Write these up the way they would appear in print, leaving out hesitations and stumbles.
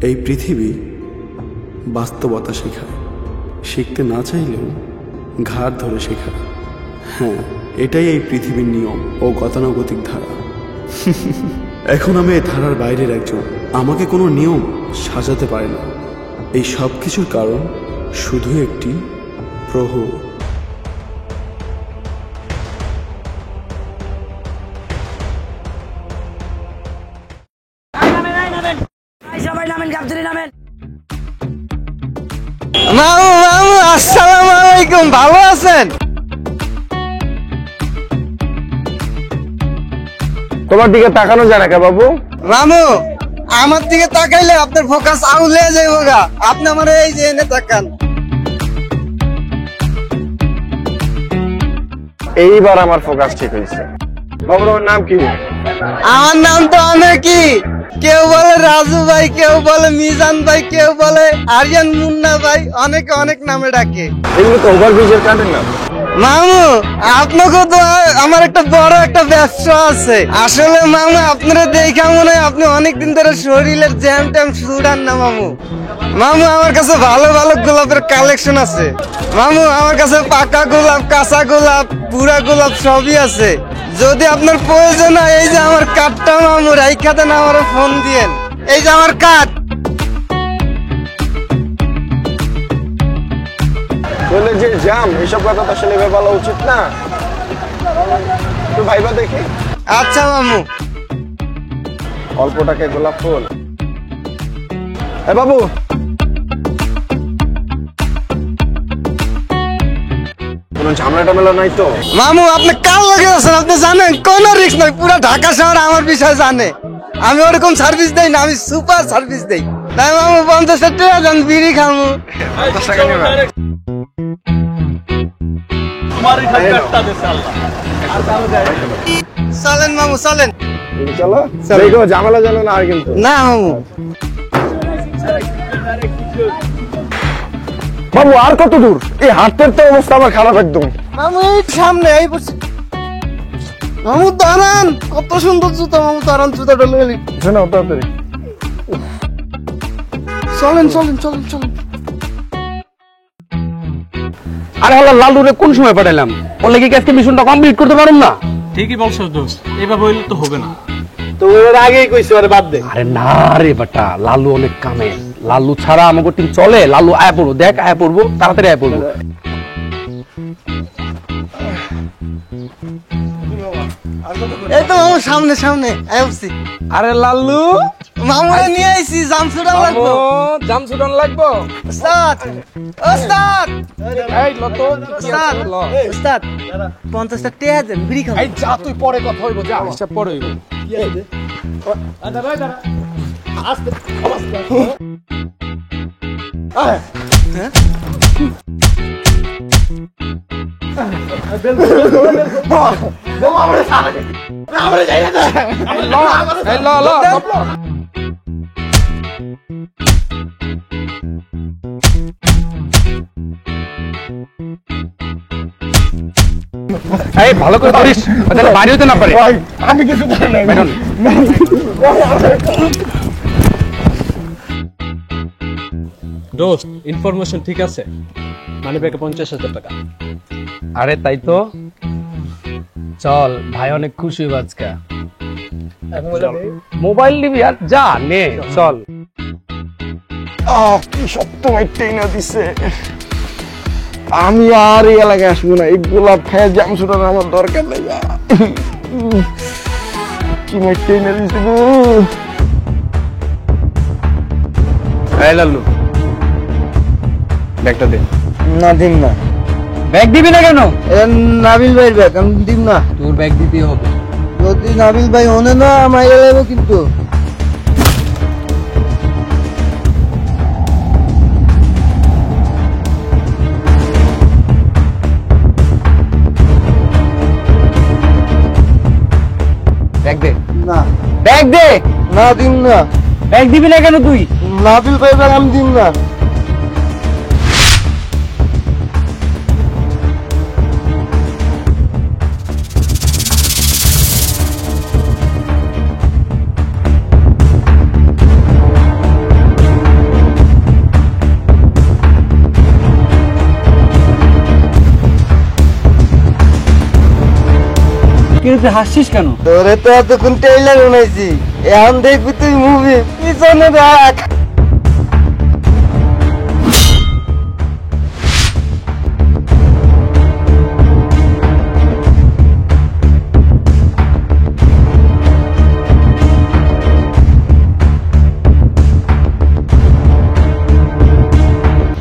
এই পৃথিবী বাস্তবতা শেখায়, শিখতে না চাইলেও ঘাড় ধরে শেখায়। হ্যাঁ, এটাই এই পৃথিবীর নিয়ম ও গতানুগতিক ধারা। এখন আমি এই ধারার বাইরের একজন, আমাকে কোনো নিয়ম সাজাতে পারে না। এই সব কিছুর কারণ শুধু একটি প্রভু। মামু মামু আসসালামু আলাইকুম, ভালো আছেন? তোমার দিকে তাকানো যায় না কে বাবু? মামু আমার দিকে তাকাইলে আপনার ফোকাস আউলে যাইবো গা। আপনি আমার এই যে এনে তাকান। এইবার আমার ফোকাস ঠিক হয়েছে। বাবু তোমার নাম কি? আমার নাম তো অনেকই, কেউ বলে রাজু ভাই, কেউ বলে মিজান ভাই, কেউ বলে আরিয়ান মুন্না ভাই, অনেকে অনেক নামে ডাকে। এগুলো তো ওভারব্রিজের কাটেন না। মামু আপনাকে তো আমার একটা বড় একটা ব্যবসা আছে। আসলে মামু আপনারা দেখা মনে হয় আপনি অনেকদিন ধরে শরীরের জ্যাম ট্যাম ছুড়ান না মামু। মামু আমার কাছে ভালো ভালো গোলাপের কালেকশন আছে মামু। আমার কাছে পাকা গোলাপ, কাঁচা গোলাপ, বুড়া গোলাপ সবই আছে। যদি আপনার প্রয়োজন হয় এই যে আমার কার্ডটা মামু রাইখা দেন, আমার ফোন দিয়েন। এই যে আমার কার্ড। বলে যে জাম, এইসব কথা তো আসলে ভেবে বলা উচিত না। একটু ভাইবা দেখি। আচ্ছা মামু। অল্প টাকায় গোলাপ ফুল। এ বাবু, কোনো ঝামেলা টামেলা নাই তো? মামু আপনি কার লাগে আছেন? আপনি জানেন কোন রিস্ক নাই, পুরো ঢাকা শহর আমার বিষয় জানে। আমি ওরকম সার্ভিস দেই না, আমি সুপার সার্ভিস দেই। তাই মামু 50 টাকা দেন, বিড়ি খামু। 50 টাকা নিবা? চলেন মামু চলেন। চলো দেখো, ঝামেলা জানো না আর কিন্তু। না মামু। বাবু আর কত দূর? এই হাতের তো অবস্থা আমার খারাপ একদম। মামু এই সামনে এই বসে। মামু দাঁড়ান, কত সুন্দর জুতা মামু, দাঁড়ান জুতাটা লয়ে নিন। শোনো তাড়াতাড়ি। চলেন চলেন চলেন চলেন। আরে হলো লালুরে কোন সময় পাঠাইলাম? বলে কি আজকে মিশনটা কমপ্লিট করতে পারুম না? ঠিকই বলছো দোস্ত, এভাবে হইলে তো হবে না। তো ওর আগেই কইছি আরে বাদ দে। আরে না রে বেটা, লালু অনেক কামে। লালু ছাড়া আমাকে টিম চলে। লালু আয়া পড়বো, দেখ আয়া পড়বো, তাড়াতাড়ি আয়া পড়বো। এই তো মামু সামনে সামনে আইছি। আরে লালু মামুরে নিয়ে আইছি, জামসুরা লাগবো। জামসুডন লাগবো। ওস্তাদ ওস্তাদ এই লতো ওস্তাদ ওস্তাদ 50 টাকা দেন, বিড়ি খাবো। এই যা, তুই পরে কথা হইব, যা হিসাব পরে হইব। এই ল ল এই ভালো করে ধরিস, তাহলে বাড়ি হতে না পারে। আমি কিছু জানি না। দোস্ত ইনফরমেশন ঠিক আছে, মানে ব্যাগে 50,000 টাকা। আরে তাই তো, চল ভাই অনেক খুশি হইব আজকে। মোবাইল নিবি আর যা নে, চল। কি শক্ত মাইটেই না দিছে। আমি আর এই এলাকায় আসবো না। এই গোলাপ খেয়ে জাম ছুটানো আমার দরকার নেই। কি মাইটেই না দিছে গো। এই লালু ব্যাগটা দে। না দিম না। ব্যাগ দিবি না কেন? নাবিল ভাইয়ের ব্যাগ, আমি দিম না। তোর ব্যাগ দিতে হবে। যদি নাবিল ভাই ওনে না মাইরে লাগবো কিন্তু। ব্যাগ দে। না ব্যাগ দে। না দিম না। ব্যাগ দিবি না কেন তুই? নাবিল ভাইয়ের ব্যাগ আমি দিম না। তুই হাসছিস কেন? তোরে তো এতক্ষণ ট্রেইলার বানাইছি, এখন দেখবি তুই মুভি। পিছনে রাখ।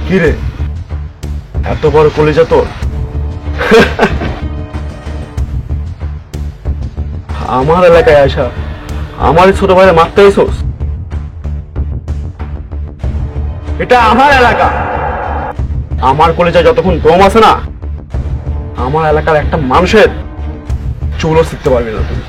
কিরে, এত বড় কলিজা তোর? আমার এলাকায় আসা আমার ছোট ভাইরে মারতে আইছস? এটা আমার এলাকা। আমার কলিজা যতক্ষণ দম আছে না, আমার এলাকার একটা মানুষের চুলও শিখতে পারবি না তুই।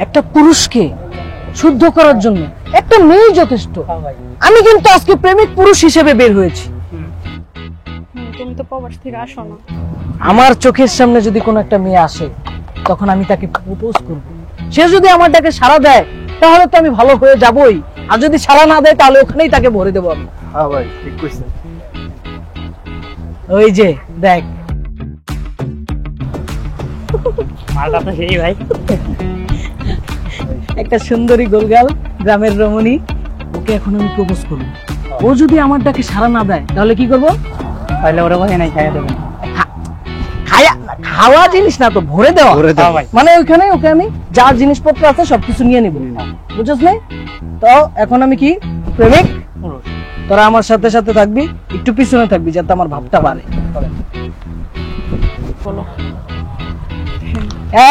একটা পুরুষকে শুদ্ধ করার জন্য একটা মেয়ে যথেষ্ট। আমি কিন্তু আজকে প্রেমিক পুরুষ হিসেবে বের হয়েছি। তুমি তো প্রবাস থেকে আসো না। আমার চোখের সামনে যদি কোনো একটা মেয়ে আসে, তখন আমি তাকে প্রপোজ করব। সে যদি আমার ডাকে সাড়া দেয়, তাহলে তো আমি ভালো হয়ে যাবই। আর যদি সাড়া না দেয়, তাহলে ওখানেই তাকে ভরে দেবো আমি। হ্যাঁ ভাই, ঠিক কইছেন। ওই যে দেখ, মালটা তো সেই ভাই। একটা সুন্দরী গোলগাল গ্রামের রমণী, ওকে এখন আমি প্রপোজ করব। ও যদি আমার ডাকে সাড়া না দেয়, তাহলে কি করব? তাহলে ওরা ভাই নাই খাইয়া দেবেন। খাওয়া জিনিস না তো, ভরে দেওয়া। মানে ওইখানে ওকে আমি যা জিনিসপত্র আছে সবকিছু নিয়ে নিব, বুঝছিস না? তো এখন আমি কি প্রেমিক, তোরা আমার সাথে সাথে থাকবি, একটু পিছনে থাকবি যাতে আমার ভাবটা বাড়ে।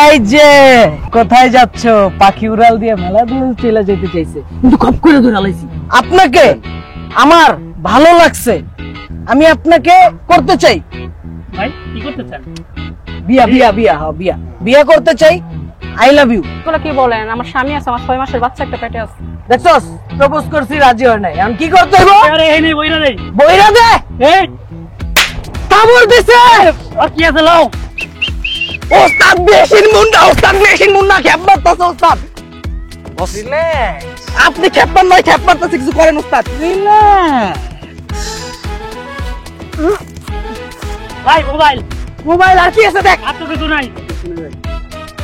এই যে কোথায় যাচ্ছ? পাখি উড়াল দিয়ে মেলা দূর চলে যেতে চাইছে, কিন্তু খপ করে ধরে আলাইছি। আপনাকে আমার ভালো লাগছে, আমি আপনাকে করতে চাই। ভাই কি করতে চান? বিয়া বিয়া বিয়া, হ্যাঁ বিয়া, বিয়া করতে চাই। I love you. এগুলো কি বলেন? আমার স্বামী আছে, আমার 6 মাসের বাচ্চা একটা পেটে আছে। দেখছস, প্রপোজ করছি, রাজি হয় নাই। এখন কি করতে হইব? আরে এই নেই, বইরা নেই। বইরা দে। এই কামড় দিছে। আর কি আছে লাও? ওস্তাদ মেশিন মুন্ডা, ওস্তাদ মেশিন মুন্ডা, খেপ মারতাছে ওস্তাদ। রিল্যাক্স। আপনি খেপ মার নয়, খেপ মারতাছে, কিছু করেন ওস্তাদ। ভাই মোবাইল মোবাইল আর কি আছে দেখ। আর তো কিছু নাই।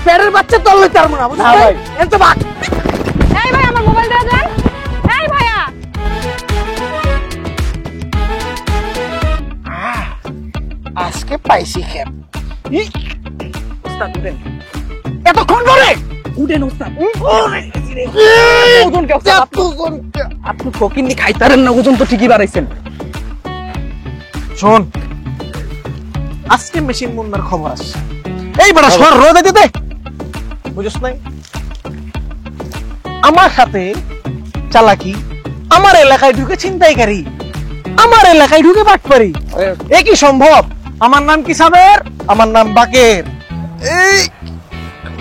পেটের বাচ্চা তোর লইতে পারবো না, বুঝছিস? এত ভাগ। এই ভাই আমার মোবাইল দেয়া যায়? এই ভাইয়া আজকে পাইছি খেপ। ওস্তাদ উঠেন। এতক্ষণ ধরে উঠেন ওস্তাদ। ওজন কে ওস্তাদ? আপনি ফকিন্নি খাইতারেন না, ওজন তো ঠিকই বাড়াইছেন। শোন, আজকে মেশিন মুন্নার খবর আসছে। এই বড় সর রোদে দিতে, বুঝছ নাই? আমার সাথে চালাকি, আমার এলাকায় ঢুকে ছিনতাইকারী, আমার এলাকায় ঢুকে বাটপারি। এ কি সম্ভব? আমার নাম কি সাবের, আমার নাম বাকের। এই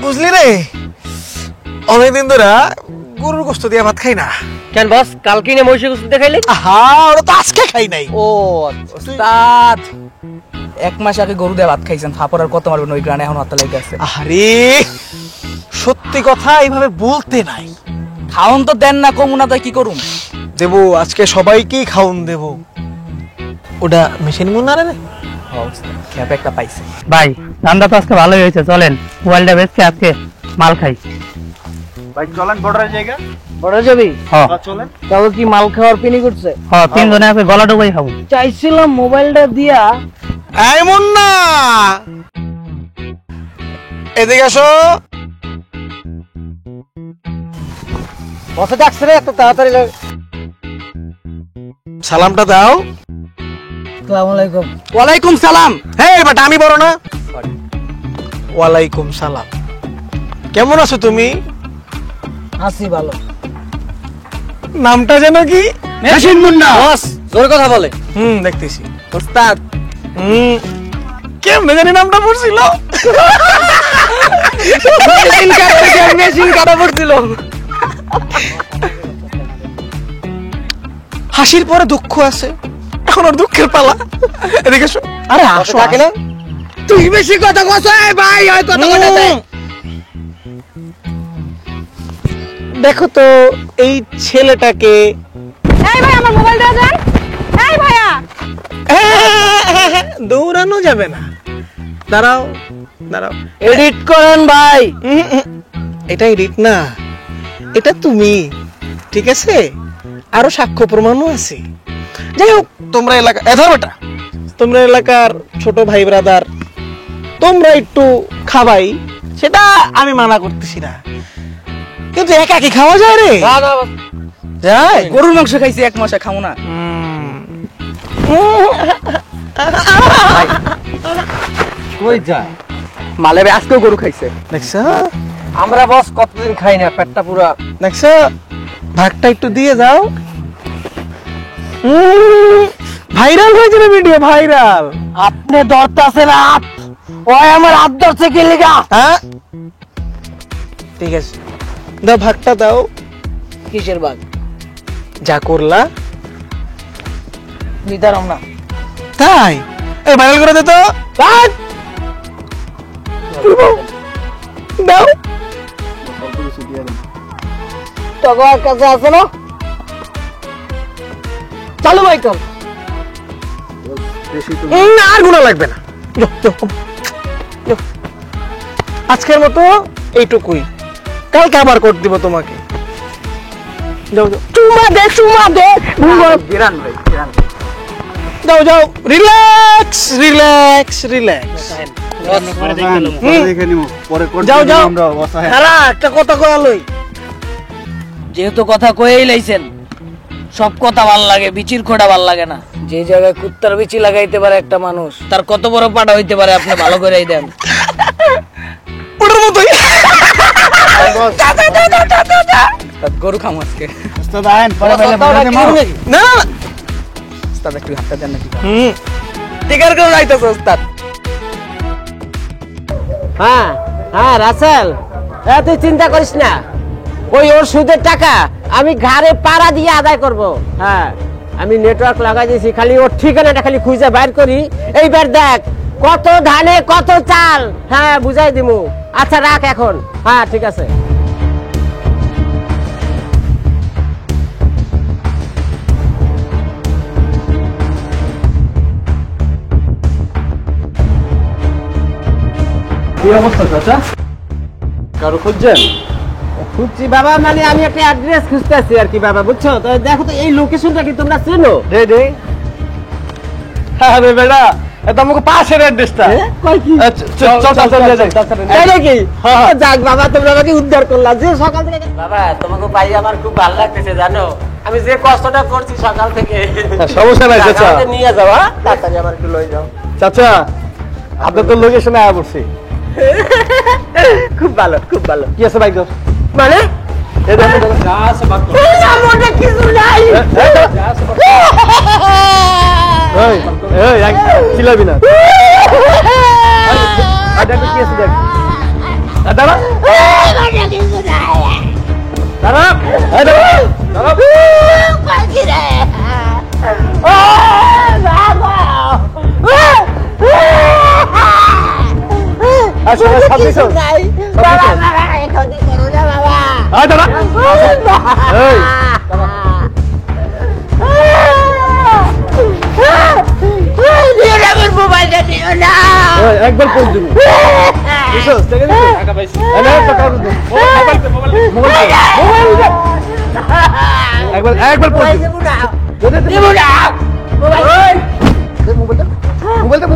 বুঝলি রে, অনেকদিন ধরে গরুর গোশত দিয়ে ভাত খাই না। কেন বস, কালকে না মহিষের গোশত দেখাইলে? আহা, ওরা তো আজকে খাই নাই। ও ওস্তাদ, 1 মাস আগে গরু দিয়ে ভাত খাইছেন, থাপর আর কত মারবেন? ওই গ্রানে এখন হাত লেগে আছে। আরে সত্যি কথা এইভাবে বলতে নাই। খাওন তো দেন না, কমু না, তাই কি করুম? দেবো, আজকে সবাইকেই খাওন দেব। ওটা মেশিন মুন্নারে রে। খেপ একটা পাইছে। ভাই ধান্দা তো আজকে ভালোই হয়েছে, চলেন মোবাইলটা বেচকে আজকে মাল খাই। ভাই চলেন বর্ডারের জায়গা। বড় যাবি? হ্যাঁ চলেন। তবে কি মাল খাওয়ার পিনি করছে? হ্যাঁ, 3 জনে আছে, গলা ডুবাই খাবো। চাইছিলাম মোবাইলটা দিয়া। এই মুন্না, এদিকে আসো। বসে ডাকছে রে, এত তাড়াতাড়ি। সালামটা দাও। আসসালামু আলাইকুম। ওয়ালাইকুম সালাম। হ্যাঁ বাট আমি বড় না। ওয়ালাইকুম সালাম। কেমন আছো তুমি? আছি ভালো। নামটা যেন কি? মেশিন মুন্না। বস জোরে কথা বলে। দেখতেছি। ওস্তাদ কেমনে জানি নামটা পড়ছিল? মেশিন কাটা পড়ছিল। হাসির পরে দুঃখ আছে, এখন ওর দুঃখের পালা। এদিকে এসো। আরে আসো থাকে না তুই বেশি কথা কস ভাই, ওই কথা কথা দে। দেখো তো এই ছেলেটাকে। এই ভাই আমার মোবাইলটা দেন। এই ভাইয়া দৌড়ানো যাবে না, দাঁড়াও দাঁড়াও। এডিট করেন ভাই। এটা এডিট না, এটা তুমি, ঠিক আছে? আরো সাক্ষ্য প্রমাণও আছে। যাই হোক, তোমরা এলাকা বেটা, তোমরা এলাকার ছোট ভাই ব্রাদার, তোমরা একটু খাবাই, সেটা আমি মানা করতেছি না, কিন্তু একা কি খাওয়া যায় রে? যায়? গরুর মাংস খাইছি 1 মাসে, খামো না। কই যায় মালে আজকেও গরু খাইছে। দেখছো আমরা বস কতদিন খাই না, পেটটা পুরা। দেখছো, ভাগটা একটু দিয়ে যাও। ভাইরাল হয়েছে না ভিডিও, ভাইরাল। আপনি ধরতেছে না, ওই আমার হাত ধরছে কি লিগা? হ্যাঁ ঠিক আছে, দাও ভাগটা দাও। কিসের বাঘ? যা করলা নিতারম না। তাই এই ভাইরাল করে দে তো। দাও টাকার কাছে আছে না, চালু ভাই কম। আর গুণা লাগবে না, যাও, যাও, যাও। আজকের মতো এইটুকুই, কালকে আবার কোড দিব তোমাকে। যাও যাও, চুমা দে, চুমা দে। বিরান ভাই বিরান। যাও যাও, রিল্যাক্স রিল্যাক্স রিল্যাক্স। দেখে নিব পরে কোড যাও, যাও। আমরা বসায়। দাঁড়া, একটা কথা কয়া লই। যেহেতু কথা কয়েই লাইছেন, সব কথা ভাল লাগে, বিচির খোড়া ভাল লাগে না। যে জায়গায় কুত্তার বিচি লাগাইতে পারে একটা মানুষ, তার কত বড় পাটা হইতে পারে আপনি ভালো করেই দেন। ওটার মতোই। গরু খামো আজকে। উস্তাদ আইন পরে বেলে বলে দে মারো। না না, উস্তাদ একটু হাতটা দেন নাকি? টিকার করে যাইতেছে ওস্তাদ। হ্যাঁ হ্যাঁ রাসেল, তুই চিন্তা করিস না, ওই ওর সুদের টাকা আমি ঘাড়ে পাড়া দিয়ে আদায় করব। হ্যাঁ আমি নেটওয়ার্ক লাগাই দিয়েছি, খালি ওর ঠিকানাটা খালি খুঁজে বাইর করি। এইবার দেখ কত ধানে কত চাল, হ্যাঁ বুঝাই দিমু। আচ্ছা রাখ এখন, হ্যাঁ ঠিক আছে। কি অবস্থা চাচা? কারো খুঁজছেন? খুঁজছি বাবা, মানে আমি একটা অ্যাড্রেস খুঁজতেছি আর কি বাবা, বুঝছো তো? দেখো তো এই লোকেশনটা কি তোমরা চেনো? দে দে। আরে বেটা, এটা আমাকে পাশের অ্যাড্রেসটা। কই কি চল চল চল যাই। তাই নাকি? যাক বাবা, তোমরা আমাকে উদ্ধার করলা যে সকাল থেকে। বাবা তোমাকে পাই আমার খুব ভালো লাগতেছে, জানো আমি যে কষ্টটা করছি সকাল থেকে। সমস্যা নাই চাচা। আমাকে নিয়ে যাও, হ্যাঁ তাড়াতাড়ি আমার একটু লয়ে যাও। চাচা আপনার তো লোকেশনে আয়া পড়ছি। খুব ভালো খুব ভালো। কি আছে বাইক? মানে এই দেখো যা আছে বাদ কর। আমাদের কিছু নাই। এই এই চিল্লাবি না। দেখো কি আছে দেখ। দাঁড়া দাঁড়া দাঁড়া। আসলে সব কিছু একবার পৌঁছ দিব। টাকা পাইছি। একবার একবার পৌঁছ দিব। মোবাইলটা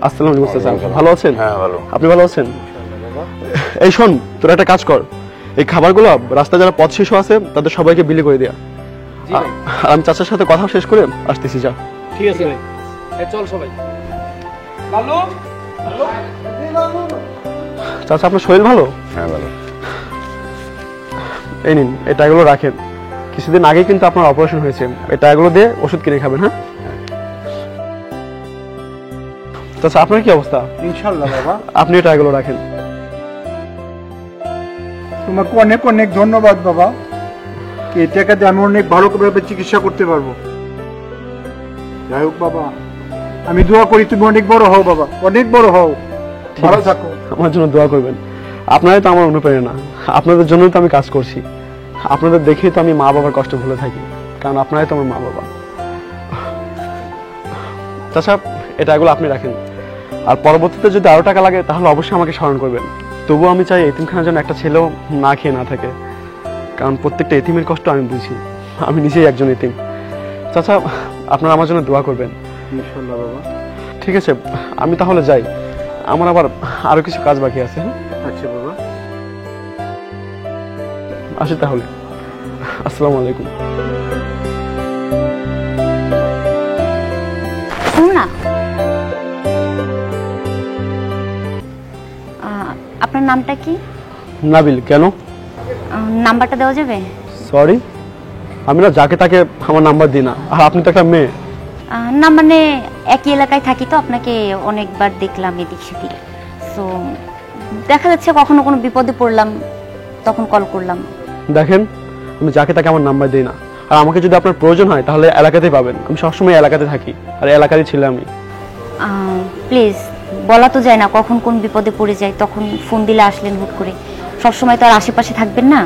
আসসালামু আলাইকুম স্যার, ভালো আছেন? হ্যাঁ ভালো। আপনি ভালো আছেন? এই শোন, তোর একটা কাজ কর, এই খাবারগুলো রাস্তায় যারা পথ শিশু আছে তাদের সবাইকে বিলি করে দেয়া। আমি চাচার সাথে কথা শেষ করে আসতেছি। যা, ঠিক আছে ভাই, এই চল সবাই। লালু, চাচা আপনার শরীর ভালো? হ্যাঁ ভালো। এই নিন, এই টাকাগুলো রাখেন। কিছুদিন আগে কিন্তু আপনার অপারেশন হয়েছে, এই টাকাগুলো দিয়ে ওষুধ কিনে খাবেন। হ্যাঁ চাচা, আপনার কি অবস্থা? ইনশাল্লাহ বাবা। আপনি এই টাকাগুলো রাখেন। তোমাকে অনেক অনেক ধন্যবাদ বাবা। এই টাকা দিয়ে আমি অনেক ভালো করে চিকিৎসা করতে পারবো। যাই হোক বাবা, আমি দোয়া করি তুমি অনেক বড় হও বাবা, অনেক বড় হও, ভালো থাকো। আমার জন্য দোয়া করবেন। আপনারাই তো আমার অনুপ্রেরণা, আপনাদের জন্যই তো আমি কাজ করছি। আপনাদের দেখেই তো আমি মা বাবার কষ্ট ভুলে থাকি, কারণ আপনারাই তো আমার মা বাবা। চাচা, এই টাকাগুলো আপনি রাখেন, আর পরবর্তীতে যদি আরো টাকা লাগে তাহলে অবশ্যই আমাকে স্মরণ করবেন। তবুও আমি চাই এতিমখানার জন্য একটা ছেলেও না খেয়ে না থাকে, কারণ প্রত্যেকটা এতিমের কষ্ট আমি বুঝি। আমি নিজেই একজন এতিম। চাচা, আপনারা আমার জন্য দোয়া করবেন। ইনশাল্লাহ বাবা। ঠিক আছে, আমি তাহলে যাই, আমার আবার আরো কিছু কাজ বাকি আছে। হ্যাঁ আচ্ছা বাবা, আসি তাহলে। আসসালামু আলাইকুম। শুন না, আপনার নামটা কি? নাবিল। কেন? নাম্বারটা দেওয়া যাবে? সরি, আমি না যাকে তাকে আমার নাম্বার দিই না, আর আপনি তো একটা মেয়ে। না মানে একই এলাকায় থাকি তো, আপনাকে অনেকবার দেখলাম এদিক সেদিক, সো দেখা যাচ্ছে কখনো কোনো বিপদে পড়লাম তখন কল করলাম। দেখেন, আমি যাকে তাকে আমার নাম্বার দিই না, আর আমাকে যদি আপনার প্রয়োজন হয় তাহলে এলাকাতেই পাবেন। আমি সবসময় এলাকাতে থাকি, আর এলাকারই ছিল আমি। প্লিজ, বলা তো যায় না কখন কোন বিপদে পড়ে যায়, তখন ফোন দিলে আসলেন হুট করে, সবসময় তো আর আশেপাশে থাকবেন না।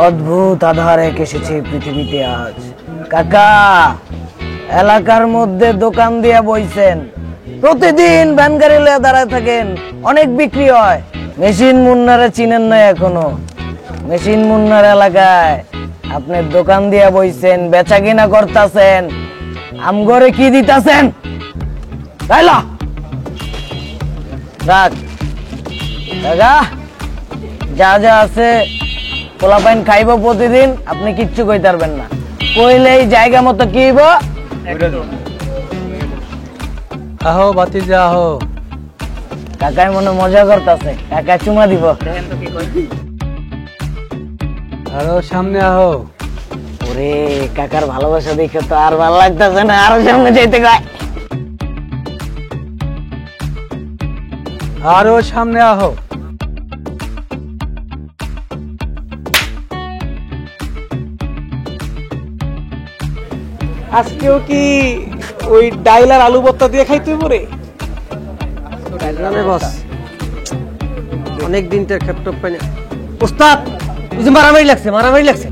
অদ্ভুত আধারে এসেছে পৃথিবীতে আজ। কাকা, এলাকার মধ্যে দোকান দিয়া বইছেন, প্রতিদিন ভ্যান গাড়ি লয়ে দাঁড়ায় থাকেন, অনেক বিক্রি হয়। মেশিন মুন্নারে চিনেন না এখনো? মেশিন মুন্নার এলাকায় আপনার দোকান দিয়া বইছেন, বেচা কিনা করতেছেন, আমগরে কি দিতাছেন? তাইলা রাখ কাকা, যা যা আছে পোলাপাইন খাইব প্রতিদিন, আপনি কিচ্ছু কইতে পারবেন না। কইলেই জায়গা মতো কি হইব। আহো বাতিজা আহো। কাকাই মনে মজা করতেছে, কাকা চুমা দিব। আরো সামনে আহো। ওরে কাকার ভালোবাসা দেখে তো আর ভালো লাগতেছে না, আরো সামনে যাইতে কয়। আরো সামনে আহো। আজকেও কি ওই ডাইলার আলু ভর্তা দিয়ে খাইতে পারে? বস অনেক দিন তো ল্যাপটপ পাই না। উস্তাদ, ওই যে মারামারি লাগছে, মারামারি লাগছে।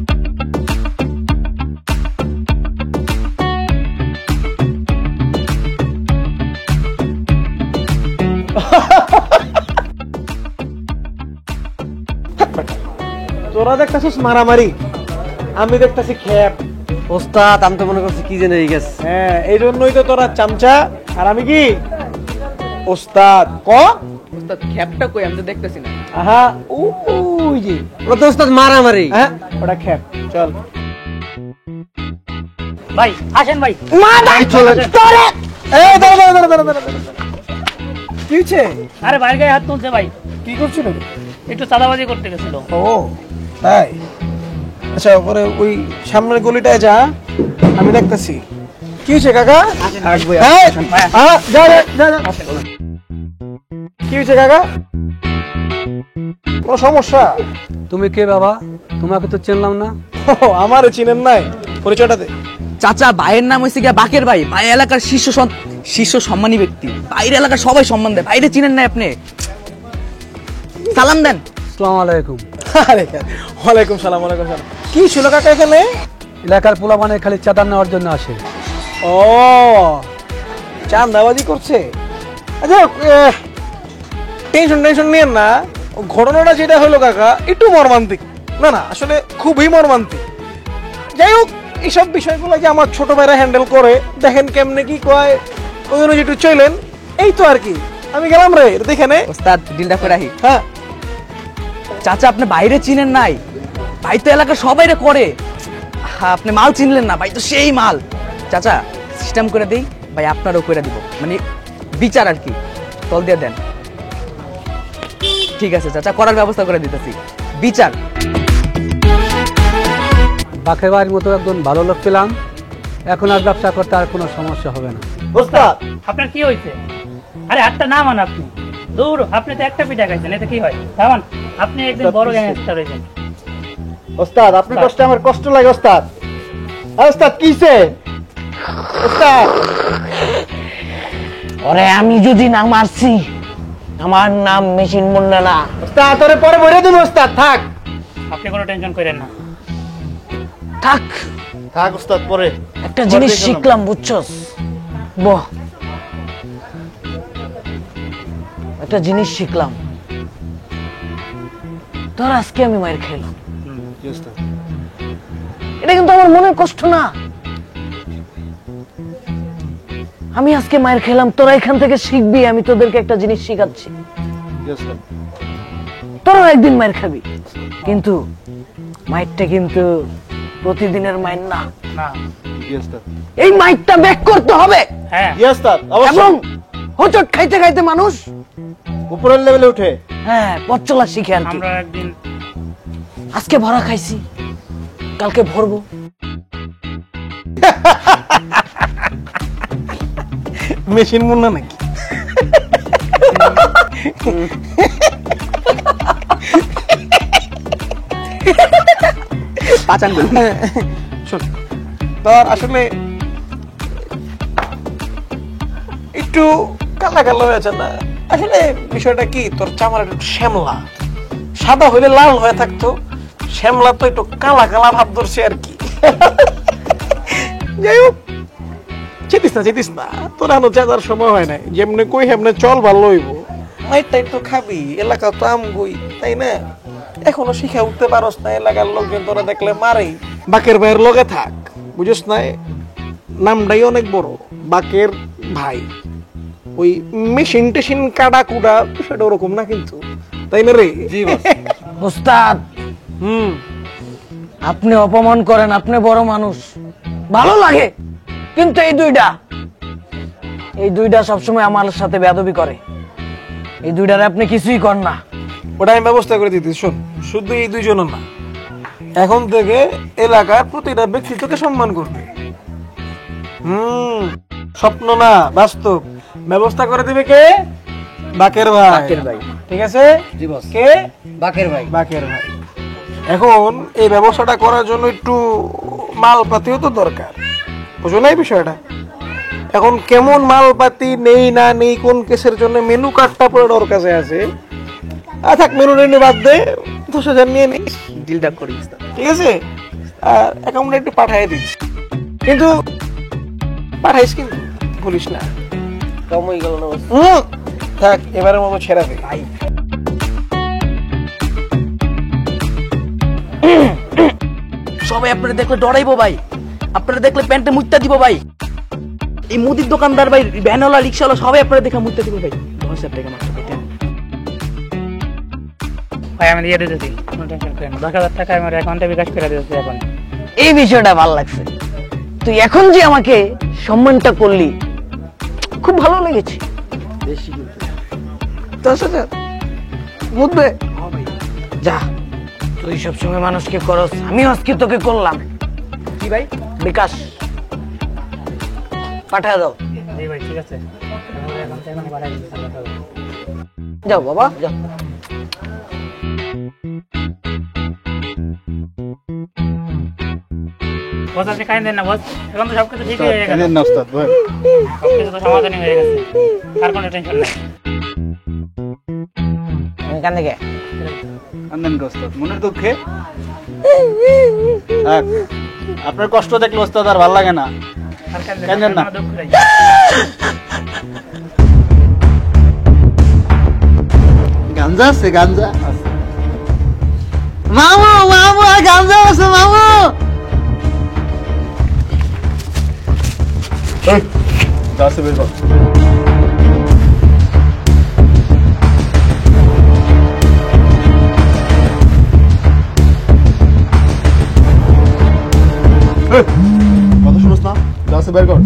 তোরা দেখতেছিস মারামারি, আমি দেখতেছি খেপ। উস্তাদ, আমি তো মনে করছি কি জেনে গেছে। হ্যাঁ, এই জন্যই তো তোরা চামচা আর আমি কি ওস্তাদ। ক উস্তাদ খেপটা কই, আমি তো দেখতেছি না। আহা, ওই যে ওটা তো উস্তাদ মারামারি। হ্যাঁ, ওটা খেপ। চল ভাই আসেন ভাই। এই দাঁড়া দাঁড়া দাঁড়া দাঁড়া দাঁড়া। কি হচ্ছে? আরে ভাইয়ের গায়ে হাত তুলছে ভাই, কি করছিল? একটু চাঁদাবাজি করতে গেছিল। ও তাই? আচ্ছা, পরে ওই সামনের গলিটায় যা, আমি দেখতেছি। কি হয়েছে কাকা? কি হয়েছে কাকা? কোন সমস্যা? তুমি কে বাবা? তোমাকে তো চিনলাম না। আমারও চিনেন নাই, পরিচয়টা দে। চাচা, ভাইয়ের নাম হয়েছে গিয়া বাকের ভাই, ভাই এলাকার শীর্ষ সম্মানী ব্যক্তি, বাইরের এলাকার সবাই সম্মান দেয়, বাইরে চিনেন না আপনি? সালাম দেন। আসসালামু আলাইকুম। আরে ওয়ালাইকুম সালাম, ওয়ালাইকুম সালাম। কি ছিল কাকা এখানে? এলাকার পোলা মানে খালি চাঁদা নেওয়ার জন্য আসে। ও, চাঁদাবাজি করছে। আচ্ছা, টেনশন নিয়েন না। ঘটনাটা যেটা হলো কাকা, একটু মর্মান্তিক। না না আসলে খুবই মর্মান্তিক। যাই হোক, এইসব বিষয়গুলো যে আমার ছোট ভাইরা হ্যান্ডেল করে, দেখেন কেমনে কি কয়, ওই অনুযায়ী একটু চলেন, এই তো আর কি। আমি গেলাম রে, দেখে নে। ওস্তাদ ডিলটা করে আহি। হ্যাঁ চাচা আপনি বাইরে চিনেন নাই, ভাই তো এলাকা সবাইরে করে। আপনি মাল চিনলেন না, ভাই তো সেই মাল। চাচা সিস্টেম করে দেই, ভাই আপনারও করে দিব, মানে বিচার আর কি, তল দিয়ে দেন। ঠিক আছে চাচা, করার ব্যবস্থা করে দিতেছি, বিচার। বাকের বাড়ির মতো একজন ভালো লোক পেলাম, এখন আর ব্যবসা করতে আর কোনো সমস্যা হবে না। ওস্তাদ আপনার কি হয়েছে? আরে হাতটা নামান আপনি, দূর, আপনি তো একটা পিঠা খাইছেন, এতে কি হয়? নামান, আপনি একদিন বড় গ্যাংস্টার হয়েছেন। ওস্তাদ আপনার কষ্ট আমার কষ্ট লাগে ওস্তাদ। ওস্তাদ কিছে ওস্তাদ? ওরে আমি যদি না মারছি, আমার নাম মেশিন মুন্না না। ওস্তাদ তোরে পরে মরে দিন ওস্তাদ, থাক আপনি কোনো টেনশন করেন না। থাক থাক ওস্তাদ, পরে একটা জিনিস শিখলাম, বুঝছস? বাহ, একটা জিনিস শিখলাম, তোর আজকে আমি মায়ের খেলাম, এটা কিন্তু আমার মনের কষ্ট না। আমি আজকে মায়ের খেলাম, তোরা এখান থেকে শিখবি, আমি তোদেরকে একটা জিনিস শিখাচ্ছি। তোরা একদিন মায়ের খাবি, কিন্তু মায়েরটা কিন্তু প্রতিদিনের মায়ের না। এই মাইকটা ব্যাক করতে হবে। হ্যাঁ এবং হোঁচট খাইতে খাইতে মানুষ উপরের লেভেলে উঠে, হ্যাঁ, পথ চলা শিখে আর কি। আমরা একদিন আজকে ভরা খাইছি, কালকে ভরবো। মেশিন মুন্না নাকি? পাচান বলি। শোন, তোর আসলে একটু কালা কালো হয়েছে না? আসলে বিষয়টা কি, তোর চামড়া একটু শ্যামলা, সাদা হইলে লাল হয়ে থাকতো, শ্যামলা তো একটু কালা কালা ভাব ধরছে আর কি। যাই হোক, চেতিস না, তোর এখনো চেতার সময় হয় নাই। যেমনে কই হেমনে চল, ভালো হইব। মাইটাই তো খাবি, এলাকা তো আমগুই, তাই না? এখনো শিখে উঠতে পারস না, এলাকার লোকজন তোরা দেখলে মারেই। বাকের ভাইয়ের লগে থাক, বুঝিস না? নামটাই অনেক বড়, বাকের ভাই। ওই মেশিন টেশিন কাটা কুড়া সেটা ওরকম না কিন্তু, তাই না রে? ওস্তাদ, আপনি অপমান করেন, আপনি বড় মানুষ, ভালো লাগে, কিন্তু এই দুইটা সবসময় আমার সাথে বেয়াদবি করে। এই দুইটারে আপনি কিছুই কর না। ওটা আমি ব্যবস্থা করে দিতে। শোন, শুধু এই দুইজন না, এখন থেকে এলাকার প্রতিটা ব্যক্তি তোকে সম্মান করবে। স্বপ্ন না, বাস্তব। ব্যবস্থা করে দিবে কে? বাকের ভাই। ঠিক আছে? কে? বাকের ভাই। এখন এই ব্যবসাটা করার জন্য একটু মালপাতিও তো দরকার, বুঝো না এই বিষয়টা? এখন কেমন মালপাতি নেই না নেই, কোন কেসের জন্য মেনু কার্ডটা পরে ওর কাছে আছে। থাক, মেনু নিয়ে বাদ দে, 10,000 নিয়ে নিস, ডিলটা করিস, ঠিক আছে? আর অ্যাকাউন্টে একটু পাঠিয়ে দিস, কিন্তু পাঠাইস কিন্তু ভুলিস না। কম হয়ে গেল না? থাক, এবারের মতো ছেড়া দে। সবাই আপনারা দেখলে ডরাইবো ভাই, আপনারা দেখলে প্যান্টে মুইতা দিব ভাই। এই মুদির দোকানদার ভাই, ভ্যানওয়ালা, রিক্সাওয়ালা সবাই আপনারা দেখে মুইতা দিব ভাই। 10,000 টাকা মাত্র পেতেন ভাই, আমি দিয়ে দিতেছি, কোনো টেনশন করেন না। 10,000 টাকা আমার অ্যাকাউন্টে বিকাশ করে দিতেছি এখন। এই বিষয়টা ভালো লাগছে, তুই এখন যে আমাকে সম্মানটা করলি, খুব ভালো লেগেছে। 10,000 বুঝবে? যা, তুই সবসময় মানুষকে করস, আমি আজকে তোকে করলাম। কি ভাই? বিকাশ পাঠা দাও। জি ভাই, ঠিক আছে, এখন থেকে আমি পাঠিয়ে দিচ্ছি। যাও বাবা, যাও। বস, আপনি খাই দেন না বস, এখন তো সবকিছু ঠিক হয়ে গেছে, না ওস্তাদ ভাই, সবকিছু তো সমাধানই হয়ে গেছে, আর কোনো টেনশন নেই। এখান থেকে আনন্দ ওস্তাদ মনের দুঃখে থাক। আপনার কষ্ট দেখলে ওস্তাদ আর ভালো লাগে না। আর কাঁদেন না। দুঃখ নেই। গাঞ্জা আছে, গাঞ্জা মামু মামু গামছা আছে মামু। গাছে বের কর। কথা শুনোস না, গাছে বের কর।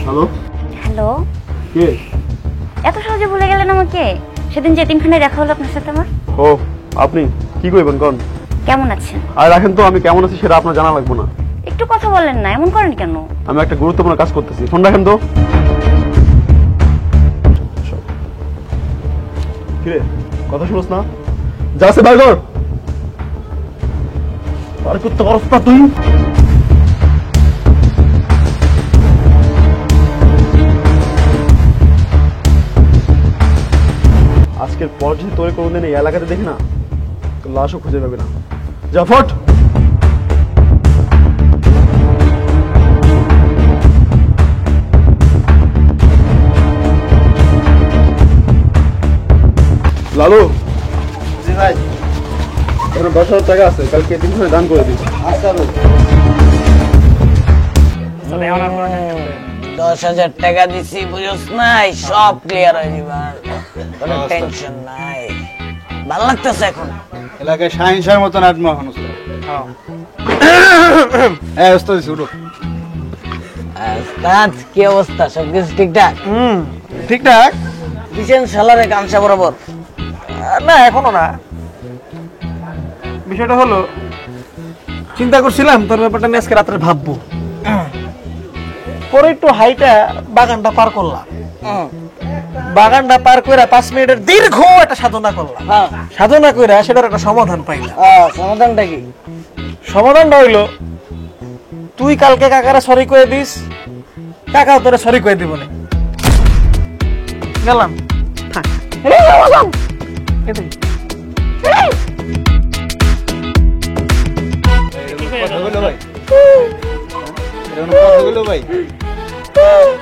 হ্যালো হ্যালো, কে? এত সহজে ভুলে গেলেন আমাকে? সেদিন যে এতিমখানায় দেখা হলো আপনার সাথে আমার। ও আপনি কি কইবেন কোন? কেমন আছেন? আর রাখেন তো, আমি কেমন আছি সেটা আপনার জানা লাগবে না। একটু কথা বলেন না, এমন করেন কেন? আমি একটা গুরুত্বপূর্ণ কাজ করতেছি, ফোন রাখেন তো। কিরে কথা শুনোস না, যাচ্ছে বের কর। আর করতে পারছ না তুই? আজকের পর যদি তোর কোনোদিন এই এলাকাতে দেখি না, তোর লাশও খুঁজে পাবে না। যা ফট। লালু। জি ভাই। এখানে 10,000 টাকা আছে, কালকে এতিমখানায় দান করে দিস। আচ্ছা ভাই। 10,000 টাকা দিছি, বুঝছ নাই? সব ক্লিয়ার হয়ে যাবে, কোনো টেনশন নাই। ভালো লাগতেছে এখন? এলাকায় সাইন্সের মতন আত্মা মানুষ। হ্যাঁ ওস্তাদ শুরু। ওস্তাদ কি অবস্থা? সবকিছু ঠিকঠাক? ঠিকঠাক। দিছেন সালারে গামছা বরাবর? না এখনো না। বিষয়টা হলো, চিন্তা করছিলাম তোর ব্যাপারটা নিয়ে আজকে রাত্রে ভাববো। পরে একটু হাইটা বাগানটা পার করলাম। বাগানটা পার করে 5 মিনিটের দীর্ঘ একটা সাধনা করলাম। সাধনা করে সেটার একটা সমাধান পাইলাম। সমাধানটা কি? সমাধানটা হইলো, তুই কালকে কাকারে সরি করে দিস, কাকাও তোরে সরি করে দিব না। গেলাম। থাক। এটাই।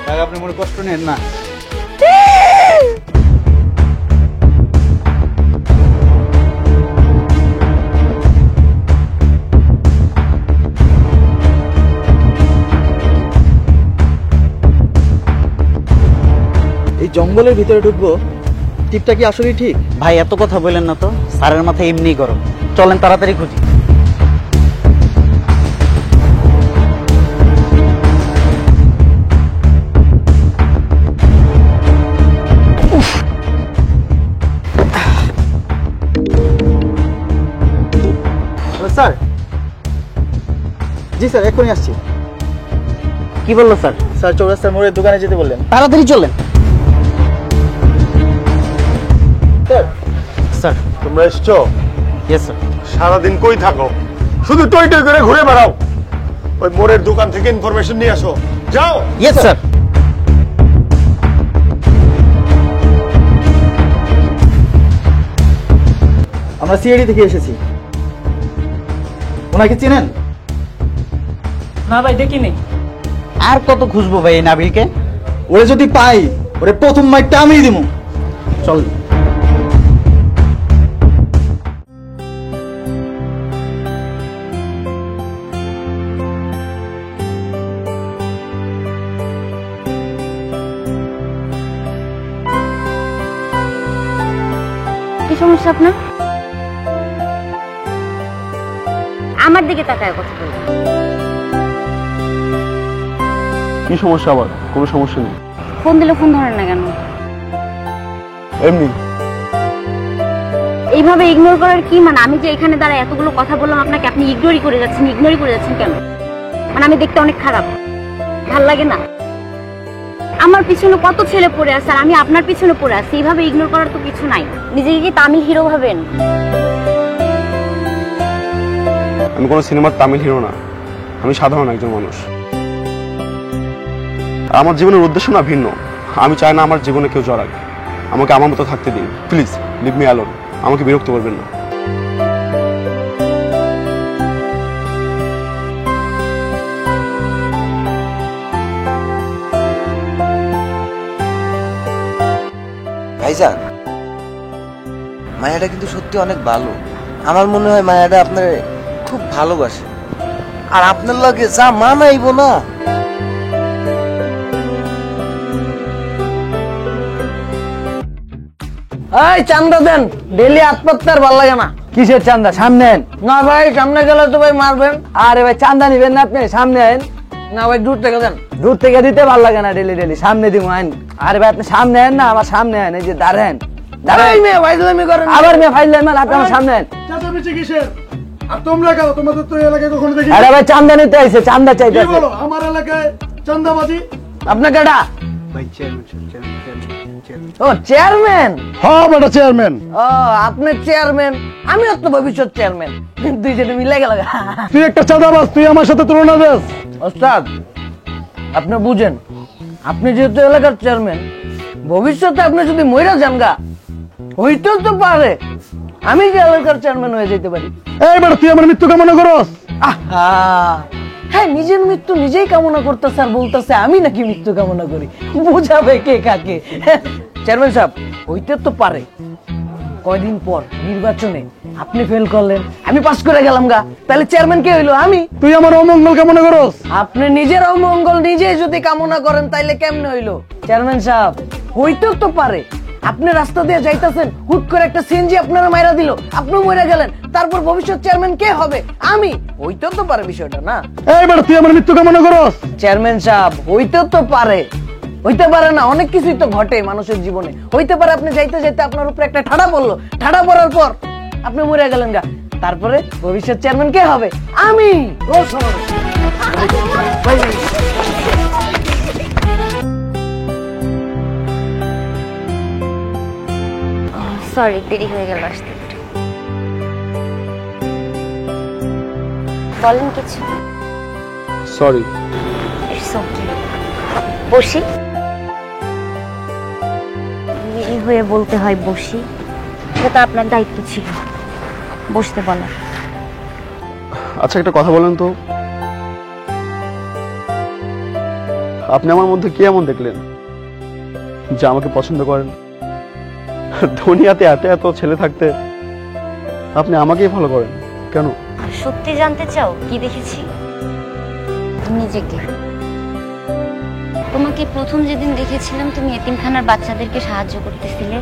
ভাই আপনি মনে কষ্ট নেন না। এই জঙ্গলের ভিতরে ঢুকবো, টিপটা কি আসলে ঠিক? ভাই এত কথা বলেন না তো, স্যারের মাথায় এমনি গরম। চলেন তাড়াতাড়ি খুঁজি। স্যার। জি স্যার, এক্ষুনি আসছি। কি বললো স্যার? স্যার চৌরাস্তার মোড়ের দোকানে যেতে বললেন। তাড়াতাড়ি চলেন। স্যার। তোমরা এসছো? Yes sir. সারাদিন কই থাকো? শুধু টই টই করে ঘুরে বেড়াও। ওই মোড়ের দোকান থেকে ইনফরমেশন নিয়ে আসো, যাও। Yes sir. আমরা সিআইডি থেকে এসেছি। ওনাকে চেনেন? না ভাই দেখিনি। আর কত খুঁজবো ভাই এই নাবিলকে? ওরে যদি পাই, ওরে প্রথম মাইটটা আমিই দিব। চল। কি সমস্যা আপনার? আমার দিকে তাকায় কথা বলুন। কি সমস্যা আবার? কোনো সমস্যা নেই। ফোন দিলে ফোন ধরেন না কেন? এমনি। এইভাবে ইগনোর করার কি মানে? আমি যে এখানে দাঁড়ায় এতগুলো কথা বললাম আপনাকে, আপনি ইগনোরই করে যাচ্ছেন কেন? মানে আমি দেখতে অনেক খারাপ, ভাল লাগে না? আমার পিছনে কত ছেলে পড়ে আছে আর আমি আপনার পিছনে পড়ে আছি, এইভাবে ইগনোর করার তো কিছু নাই। নিজেকে কি তামিল হিরো ভাবেন? আমি কোনো সিনেমার তামিল হিরো না, আমি সাধারণ একজন মানুষ। আমার জীবনের উদ্দেশ্য না ভিন্ন। আমি চাই না আমার জীবনে কেউ জড়াক। আমাকে আমার মতো থাকতে দিন প্লিজ, লিভ মি অ্যালোন। আমাকে বিরক্ত করবেন না। ভাইজান, মায়াটা কিন্তু সত্যি অনেক ভালো। আমার মনে হয় মায়াটা আপনার খুব ভালোবাসে, আর আপনার লগে যা মানাইব না। এই চান্দা দেন, ডেলি আত্মহত্যার ভাল লাগে না। কিসের চান্দা? সামনে আন। না ভাই, সামনে গেলে তো ভাই মারবেন। আরে ভাই চান্দা নিবেন না আপনি? সামনে আন। না ভাই, দূর থেকে দেন। দূর থেকে দিতে ভাল লাগে না, ডেলি ডেলি সামনে দিব আইন। আরে ভাই আপনি সামনে আন না, আমার সামনে আন। এই যে দাঁড়ান দাঁড়ান। এই মেয়ে ফাইজলামি করেন। আবার মেয়ে ফাইজলামি মানে আপনি আমার সামনে আন। চাচামেচি কিসের? আর তোমরা কেন? তোমাদের তো এই এলাকায় কখনো দেখি আরে ভাই চান্দা নিতে আইছে, চান্দা কি চাইতেছে। বলো? আমার এলাকায় চান্দাবাজি? আপনার কেডা? ও চেয়ারম্যান। হ্যাঁ বেটা, চেয়ারম্যান। ও আপনি চেয়ারম্যান, আমিও তো ভবিষ্যৎ চেয়ারম্যান, দুইজনে মিলে গেল। তুই একটা চাঁদাবাজ, তুই আমার সাথে তুলনা দেস? ওস্তাদ, আপনি বুঝেন, আপনি যেহেতু এলাকার চেয়ারম্যান, ভবিষ্যতে আপনি যদি মইরা যান গা, হইতেও তো পারে আমি যে এলাকার চেয়ারম্যান হয়ে যেতে পারি। এই বেটা, তুই আমার মৃত্যু কামনা করস? আহা, হ্যাঁ, নিজের মৃত্যু নিজেই কামনা করতেছে আর বলতেছে আমি নাকি মৃত্যু কামনা করি। বুঝাবে কে কাকে? চেয়ারম্যান সাহেব, হইতে তো পারে কয়দিন পর নির্বাচনে আপনি ফেল করলেন, আমি পাস করে গেলাম গা, তাহলে চেয়ারম্যান কে হইলো? আমি। তুই আমার অমঙ্গল কামনা করস? আপনি নিজের অমঙ্গল নিজেই যদি কামনা করেন তাইলে কেমনে হইলো? চেয়ারম্যান সাহেব, হইতেও তো পারে আপনি রাস্তা দিয়ে যাইতেছেন, হুট করে একটা সিএনজি আপনারা মাইরা দিল, আপনি মরে গেলেন, তারপর ভবিষ্যৎ চেয়ারম্যান কে হবে? আমি। হইতেও তো পারে বিষয়টা, না? এই বেটা, তুই আমার মৃত্যু কামনা করস? চেয়ারম্যান সাহেব, হইতেও তো পারে, হইতে পারে না, অনেক কিছুই তো ঘটে মানুষের জীবনে। হইতে পারে আপনি যাইতে যাইতে আপনার উপরে একটা ঠাডা পড়লো, ঠাডা পড়ার পর আপনি মরে গেলেন গা, তারপরে ভবিষ্যৎ চেয়ারম্যান কে হবে? আমি। সরি, দেরি হয়ে গেল আসতে। বলেন কিছু। সরি। It's okay. বসি। মেয়ে হয়ে বলতে হয় বসি, এটা তো আপনার দায়িত্ব ছিল বসতে বলা। আচ্ছা একটা কথা বলেন তো, আপনি আমার মধ্যে কি এমন দেখলেন যে আমাকে পছন্দ করেন? দুনিয়াতে এত এত ছেলে থাকতে আপনি আমাকেই ফলো করেন কেন? সত্যি জানতে চাও কি দেখেছি? নিজেকে। তোমাকে প্রথম যেদিন দেখেছিলাম তুমি এতিমখানার বাচ্চাদেরকে সাহায্য করতেছিলে,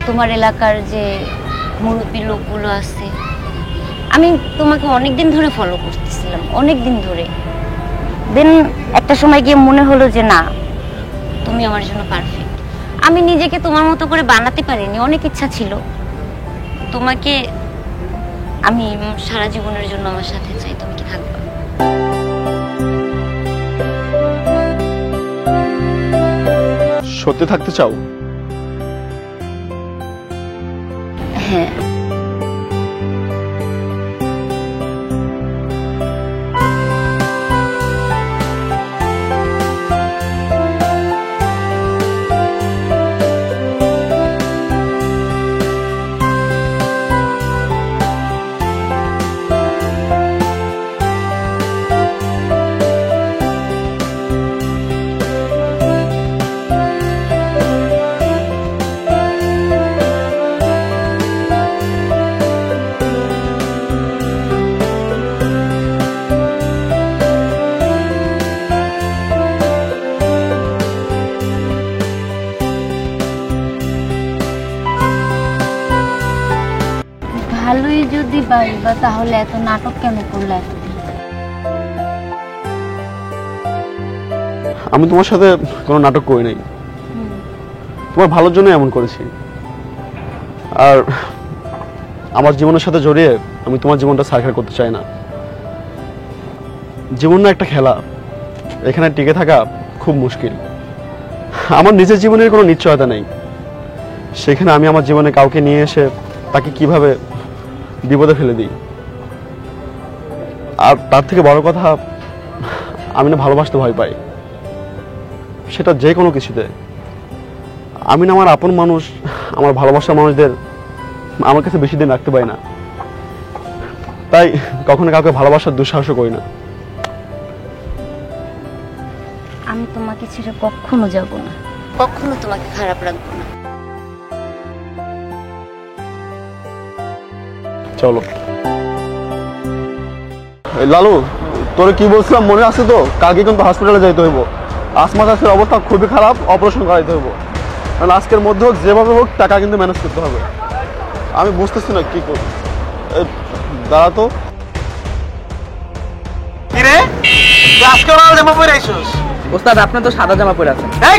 তোমার এলাকার যে মুরব্বী লোকগুলো আছে, আমি তোমাকে অনেকদিন ধরে ফলো করতেছিলাম, অনেকদিন ধরে। দেন একটা সময় গিয়ে মনে হলো যে না, তুমি আমার জন্য পারফেক্ট। আমি নিজেকে তোমার মতো করে বানাতে পারিনি, অনেক ইচ্ছা ছিল তোমাকে আমি সারা জীবনের জন্য আমার সাথে চাই। তুমি কি থাকবে? সত্যি থাকতে চাও? হ্যাঁ। ভালোই যদি বাড়িবা তাহলে এত নাটক কেন করলে এতদিন? আমি তোমার সাথে কোনো নাটক করি নাই, তোমার ভালোর জন্য এমন করেছি। আর আমার জীবনের সাথে জড়িয়ে আমি তোমার জীবনটা সার্কেল করতে চাই না। জীবন না একটা খেলা, এখানে টিকে থাকা খুব মুশকিল। আমার নিজের জীবনের কোনো নিশ্চয়তা নেই, সেখানে আমি আমার জীবনে কাউকে নিয়ে এসে তাকে কিভাবে বিপদে ফেলে দিই। আর তার থেকে বড় কথা, আমি না ভালোবাসতে ভয় পাই, সেটা যে কোনো কিছুতে। আমি না আমার আপন মানুষ, আমার ভালোবাসার মানুষদের আমার কাছে বেশি দিন রাখতে পারি না, তাই কখনো কাউকে ভালোবাসার দুঃসাহস করি না। আমি তোমাকে ছেড়ে কখনো যাব না। কখনো তোমাকে খারাপ রাখবো না। চলো। লালু, তোরে কি বলছিলাম মনে আছে তো? কালকে কিন্তু হসপিটালে যাইতে হইব। আসমা চাষের অবস্থা খুবই খারাপ, অপারেশন করাইতে হইব। কারণ আজকের মধ্যে হোক, যেভাবে হোক টাকা কিন্তু ম্যানেজ করতে হবে। আমি বুঝতেছি না কি করব। দাঁড়া তো। কিরে আজকে লাল জামা পরে আইছস? ওস্তাদ আপনি তো সাদা জামা পরে আছেন। এই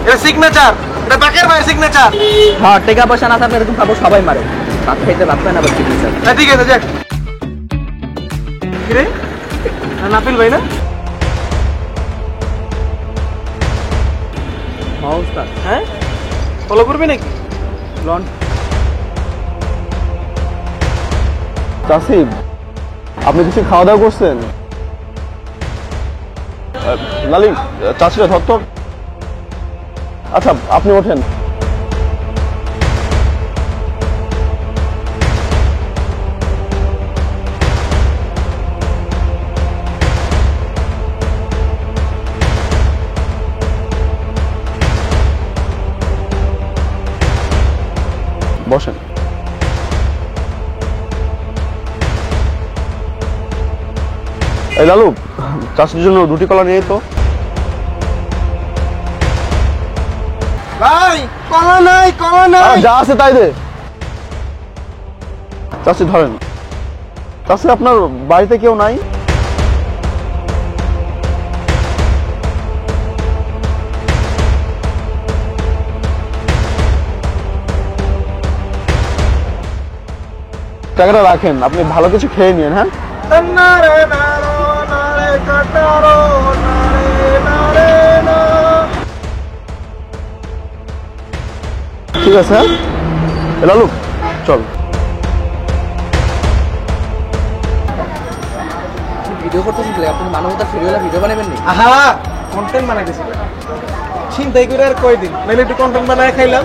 এটা সিগনেচার, এটা বাকের ভাই সিগনেচার। হ্যাঁ, টাকা পয়সা না থাকলে এরকম খাবো সবাই মারে। ভাত খাইতে ভাত পায় না, আবার সিগনেচার। হ্যাঁ ঠিক আছে, যাক। কিরে নাপিল ভাই না? হ্যাঁ ওস্তাদ। হ্যাঁ ফলো করবি নাকি? লন তাসিব, আপনি কিছু খাওয়া দাওয়া করছেন? লালি, চাষিরা ধর তো। আচ্ছা আপনি ওঠেন। বসেন। এই লালু, চাষির জন্য রুটি কলা নিয়ে তো। ভাই কলা নাই, কলা নাই। যা আছে তাই দে। চাষি ধরেন। চাষি আপনার বাড়িতে কেউ নাই? টাকাটা রাখেন, আপনি ভালো কিছু খেয়ে নিন। হ্যাঁ ঠিক আছে। লালু চল। ভিডিও করতেছেন, আপনি মানবতার ফিরিওয়ালা ভিডিও বানাবেন নি? আহা কন্টেন্ট বানাইতেছি। চিন্তাই করে আর কয়দিন নাইলে একটু কন্টেন্ট বানায় খাইলাম।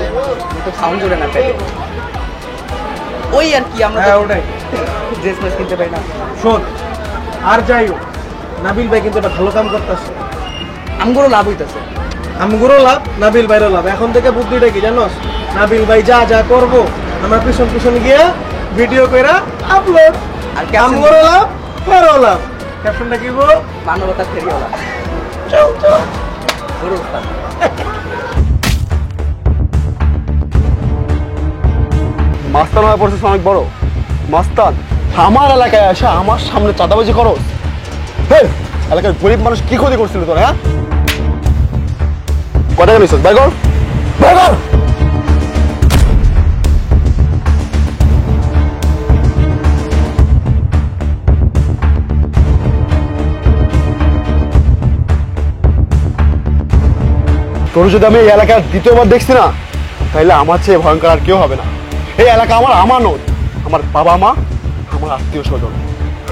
তো সাউন্ড জোরে না পেলে ওই আর কি, আমরা হ্যাঁ ওটাই। ড্রেস মেস কিনতে পাই না। শোন আর যাই হোক, নাবিল ভাই কিন্তু একটা ভালো কাম করতেছে। আমগুলো লাভ হইতেছে। আমগুরও লাভ, নাবিল ভাইরও লাভ। এখন থেকে বুদ্ধিটা কি জানোস? নাবিল ভাই যা যা করবো আমরা পিছন পিছন গিয়ে ভিডিও কইরা আপলোড। আর আমগুরও লাভ, তোরও লাভ। ক্যাপশনটা কি বল? মানবতার ফেরিওয়ালা। মাস্তান হয়ে পড়ছিস অনেক বড়। মাস্তান আমার এলাকায় আসা আমার সামনে চাঁদাবাজি করো। এলাকার গরিব মানুষ কি ক্ষতি করছিল তোর? হ্যাঁ কটা গেলিস? বাই কর, বাই কর। তোর যদি আমি এই এলাকার দ্বিতীয়বার দেখছি না, তাহলে আমার চেয়ে ভয়ঙ্কর আর কেউ হবে না। এই এলাকা আমার আমানত, আমার বাবা মা, আমার আত্মীয় স্বজন।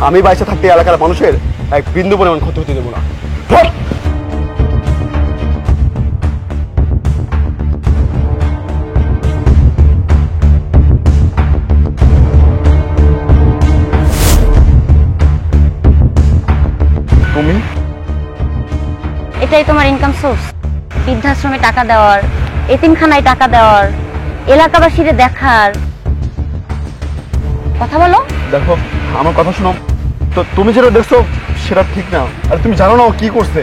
আমি বাইসে থাকতে এলাকার মানুষের এক বিন্দু পরিমাণ ক্ষতি হতে দেবো না। তুমি এটাই তোমার ইনকাম সোর্স? বৃদ্ধাশ্রমে টাকা দেওয়ার, এতিমখানায় টাকা দেওয়ার, এলাকাবাসীরে দেখার? কথা বলো। দেখো আমার কথা শোনো তো, তুমি যেটা দেখছো সেটা ঠিক না। আর তুমি জানো না ও কি করছে?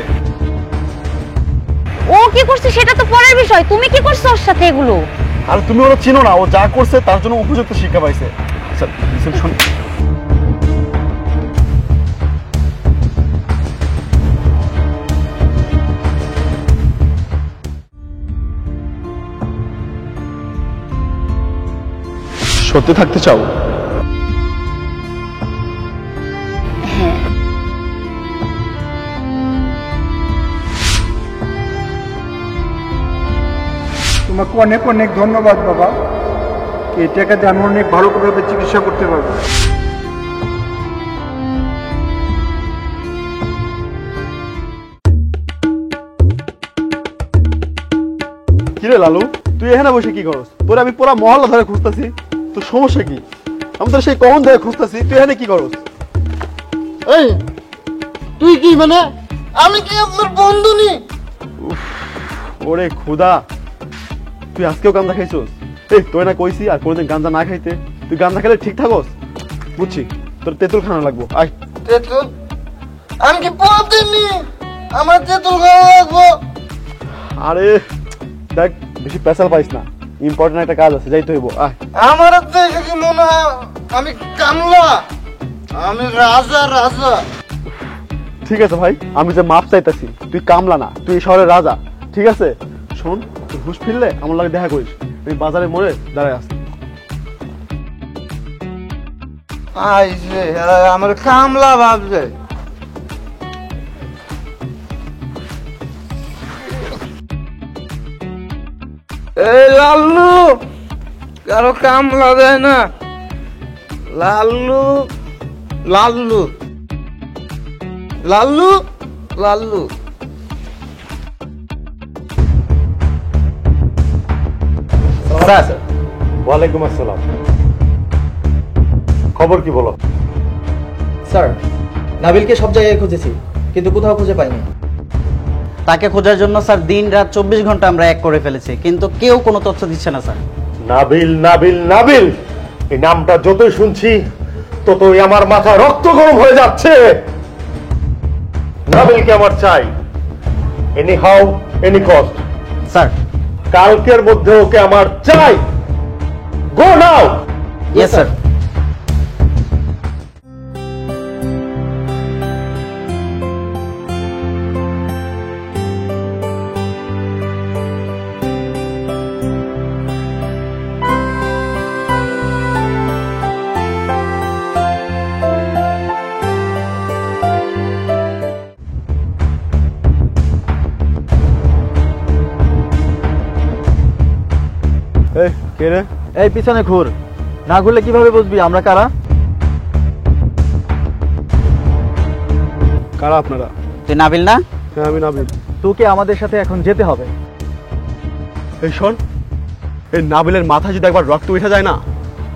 ও কি করছে সেটা তো পরের বিষয়, তুমি কি করছো ওর সাথে এগুলো? আর তুমি ওরা চিনো না, ও যা করছে তার জন্য উপযুক্ত শিক্ষা পাইছে। আচ্ছা শোন, সত্যি থাকতে চাও? হ্যাঁ। তোমাকে অনেক অনেক ধন্যবাদ বাবা। এই টাকাতে আমি অনেক ভালো করে চিকিৎসা করতে পারবো। কিরে লালু, তুই এখানে বসে কি করস? তোর আমি পুরা মহল্লা ধরে খুঁজতেছি, তোর সমস্যা কি? আমি তো সেই কখন ধরে খুঁজতেছি, তুই এখানে কি করস? এই তুই কি মানে? আমি কি আপনার বন্ধু নি? ওরে খুদা, তুই আজকেও গাঁজা খাইছোস? এই তোর না কইছি আর কোনোদিন গাঁজা না খাইতে, তুই গাঁজা খেলে ঠিক থাকস। বুঝছি, তোর তেঁতুল খাওয়া লাগবো। আয়। তেঁতুল? আমি কি প্রতিদিনই আমার তেঁতুল খাওয়া লাগবো? আরে দেখ, বেশি পেশাল পাইস না, ইম্পর্টেন্ট একটা কাজ আছে, যাইতে হইব। আয়। আমার দেখে কি মনে হয় আমি কামলা? আমি রাজা রাজা। ঠিক আছে ভাই, আমি যে মাপ চাইতাছি, তুই কামলা না, তুই এই শহরের রাজা। ঠিক আছে, শোন, তুই হুশ ফিরলে আমার লাগে দেখা করিস, আমি বাজারে মোড়ে দাঁড়ায় আসি। আইছে আমার কামলা ভাবছে। এই লাল্লু, কারো কামলা দেয় না। লাল্লু লাল্লু লাল্লু লাল্লু। স্যার। ওয়ালাইকুম আসসালাম। খবর কি বলো? স্যার, নাবিলকে সব জায়গায় খুঁজেছি কিন্তু কোথাও খুঁজে পাইনি। তাকে খোঁজার জন্য স্যার দিন রাত 24 ঘন্টা আমরা এক করে ফেলেছি, কিন্তু কেউ কোনো তথ্য দিচ্ছে না স্যার। নাবিল নাবিল নাবিল, এই নামটা যতই শুনছি ততই আমার মাথা রক্ত গরম হয়ে যাচ্ছে। নাবিলকে আমার চাই, anyhow any cost. Sir, কালকের মধ্যে ওকে আমার চাই। Go now. Yes sir. এই কে রে? এই পিছনে ঘুর, না ঘুরলে কিভাবে বুঝবি আমরা কারা? কারা আপনারা? তুই নাবিল না? হ্যাঁ আমি নাবিল। তোকে আমাদের সাথে এখন যেতে হবে। এই শোন, এই নাবিলের মাথায় যদি একবার রক্ত উঠে যায় না,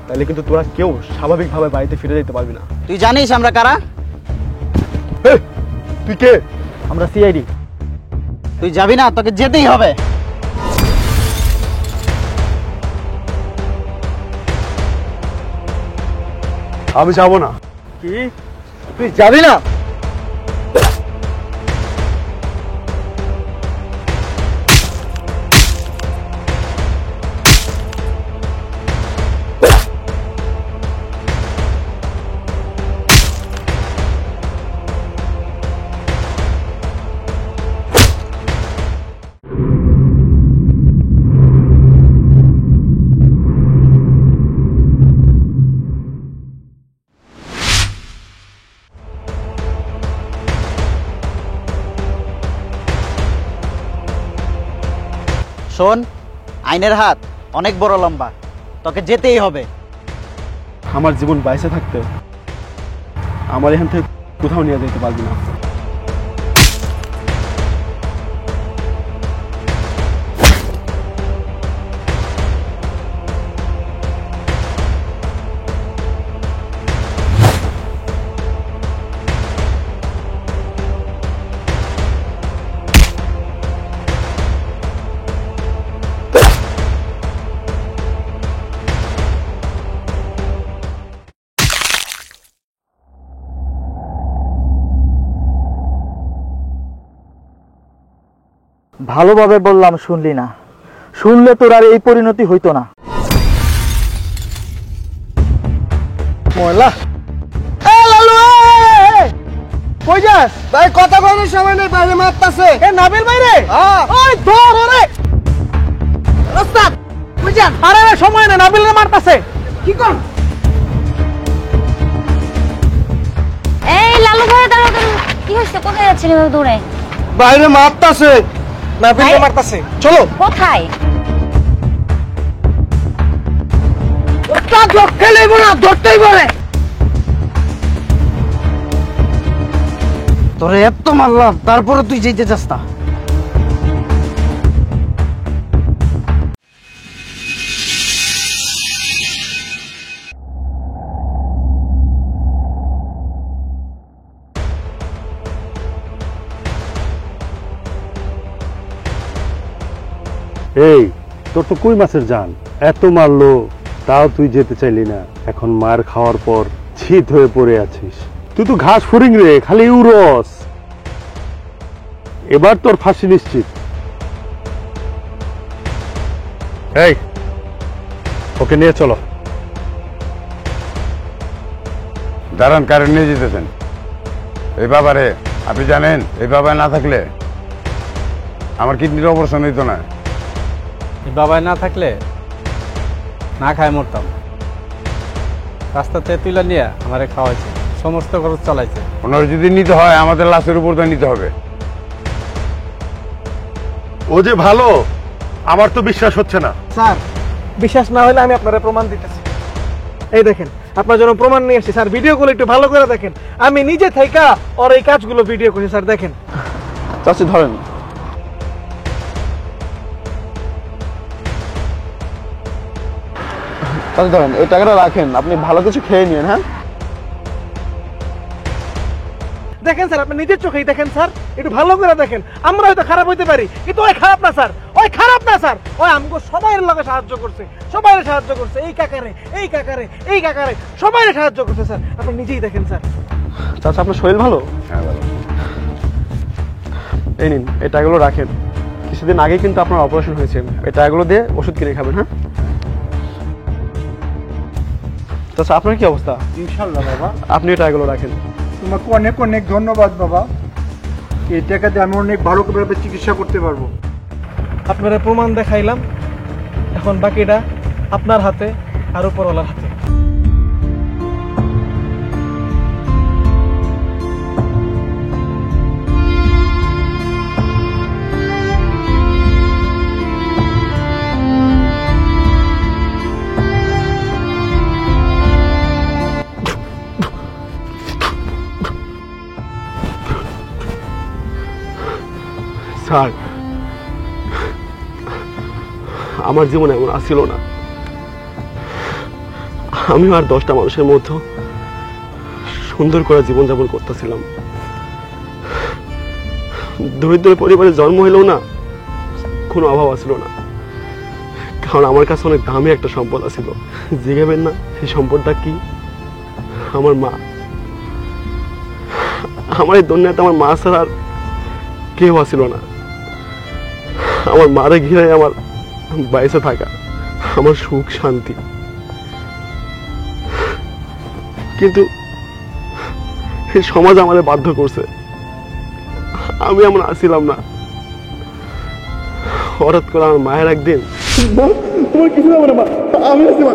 তাহলে কিন্তু তোরা কেউ স্বাভাবিকভাবে বাড়িতে ফিরে যেতে পারবি না। তুই জানিস আমরা কারা? তুই কে? আমরা সিআইডি। তুই যাবি না, তোকে যেতেই হবে। আমি যাবো না। কি? তুই যাবি না? শোন, আইনের হাত অনেক বড় লম্বা, তোকে যেতেই হবে। আমার জীবন বাইসে থাকতে আমার এখান থেকে কোথাও নিয়ে যেতে পারবি না। ভালোভাবে বললাম, শুনলি না। শুনলে তোর আর এই পরিণতি হইতো না। ময়লা কই যাস ভাই? কথা বলার সময় নেই, বাইরে মারতাছে। এ নাবিল বাইরে, ওই ধর ওরে। ওস্তাদ কই যান? আরে সময় না, নাবিলরে মারতাছে। কি কর? এই লালু ভাই দাঁড়াও দাঁড়াও, কি হয়েছে? কোথায় যাচ্ছেন এভাবে দৌড়ে? বাইরে মারতাছে। নাবিলরে মারতাছে, চলো। কোথায়? ওস্তাদ লোক খেলেইব না, ধরতেই বলে। তোরে এত মারলাম, তারপরে তুই যেতে চাস না। এই তোর তো কই মাছের জান, এত মারলো তাও তুই যেতে চাইলি না। এখন মার খাওয়ার পর ছিট হয়ে পড়ে আছিস। তুই তো ঘাস ফড়িং রে, খালি উড়স। এবার তোর ফাঁসি নিশ্চিত। এই ওকে নিয়ে চলো। দাঁড়ান, কারেন্ট নিয়ে যেতেছেন। এই বাবারে আপনি জানেন, এই বাবা না থাকলে আমার কিডনির অপারেশন হইতো না। বাবাই না থাকলে না খায় মরতাম। রাস্তাতে তুলে নিয়ে আমারে খাওয়াইছে, সমস্ত খরচ চালাইছে। ওনার যদি নিতে হয় আমাদের লাশের উপর তো নিতে হবে। ও যে ভালো, আমার তো বিশ্বাস হচ্ছে না। স্যার বিশ্বাস না হলে আমি আপনারা প্রমাণ দিতেছি। এই দেখেন, আপনার জন্য প্রমাণ নিয়ে এসেছি স্যার। ভিডিওগুলো একটু ভালো করে দেখেন। আমি নিজে থেকে ওর এই কাজগুলো ভিডিও করি স্যার, দেখেন। চাচি ধরেন। চাচি ধরেন, এই টাকাটা রাখেন, আপনি ভালো কিছু খেয়ে নিন। হ্যাঁ দেখেন স্যার, আপনি নিজের চোখেই দেখেন স্যার, একটু ভালো করে দেখেন। আমরা হয়তো খারাপ হইতে পারি, কিন্তু ওই খারাপ না স্যার, ওই খারাপ না স্যার। ওই আমগো সবাইয়ের লগে সাহায্য করছে, সবাইয়ের সাহায্য করছে। এই কাকারে, এই কাকারে, এই কাকারে, সবাইয়ের সাহায্য করছে স্যার। আপনি নিজেই দেখেন স্যার। চাচা আপনার শরীর ভালো? হ্যাঁ ভালো। এই নিন, এই টাকাগুলো রাখেন। কিছুদিন আগে কিন্তু আপনার অপারেশন হয়েছে, এই টাকাগুলো দিয়ে ওষুধ কিনে খাবেন। হ্যাঁ চাচা, আপনার কি অবস্থা? ইনশাল্লাহ বাবা। আপনি এই টাকাগুলো রাখেন। তোমাকে অনেক অনেক ধন্যবাদ বাবা। এই টাকাতে আমি অনেক ভালো করে চিকিৎসা করতে পারবো। আপনারা প্রমাণ দেখাইলাম, এখন বাকিটা আপনার হাতে আর উপরওয়ালার হাতে। স্যার, আমার জীবনে এমন আসছিল না। আমিও আর 10টা মানুষের মধ্যে সুন্দর করে জীবনযাপন করতেছিলাম। দরিদ্র পরিবারে জন্ম হইলেও না কোনো অভাব আসছিল না, কারণ আমার কাছে অনেক দামি একটা সম্পদ আছিল। জিজ্ঞাবেন না সেই সম্পদটা কি? আমার মা। আমার এই দুনিয়াতে আমার মা ছাড়া আর কেউ আসছিল না। আমার মারে ঘিরে আমার বাইসে থাকা, আমার সুখ শান্তি। কিন্তু এই সমাজ আমাদের বাধ্য করছে, আমি এমন আসছিলাম না। হঠাৎ করে আমার মায়ের একদিন, তোমার কিছু হবে না মা, আমি আছি মা।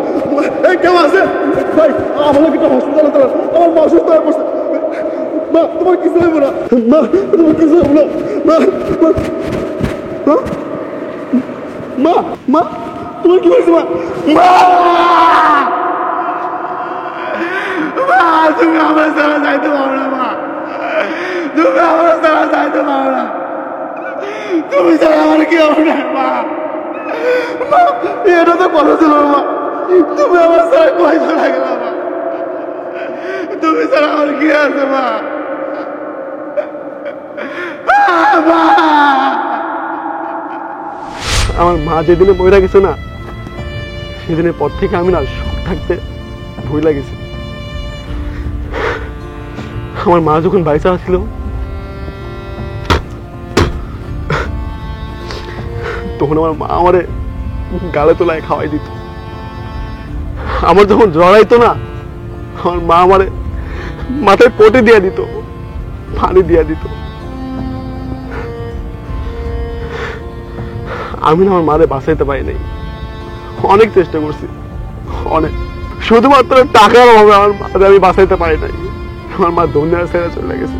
কেমন আছে ভাই? আমাকে একটা হসপিটালে তোলা, আমার মা অসুস্থ হয়ে পড়ছে। মা তোমার কিছু হবে না, মা তোমার কিছু হবে না। মা মা মা তোমার কি হয়েছে? মা তুমি আমার সারা যাইতে পারো না। মা তুমি আমার সারা যাইতে পারো না। তুমি ছাড়া আমার কি হবে না। মা মা এটা তো কথা ছিল না। মা তুমি আমার সারা কয় চলে গেল। মা তুমি ছাড়া আমার কি আছে? মা আমার মা যেদিনে বইরা গেছে না, সেদিনের পর থেকে আমি না সুখ থাকতে ভুলে গেছি। আমার মা যখন বাইসা আসছিল, তখন আমার মা আমারে গালে তোলায় খাওয়াই দিত। আমার যখন জড়াইতো না, আমার মা আমারে মাথায় পটে দিয়ে দিত, পানি দিয়ে দিত। আমি না আমার মারে বাঁচাইতে পারি নাই, অনেক চেষ্টা করছি, অনেক। শুধুমাত্র টাকার অভাবে আমার মারে আমি বাঁচাইতে পারি নাই। আমার মা দুনিয়া ছেড়ে চলে গেছে।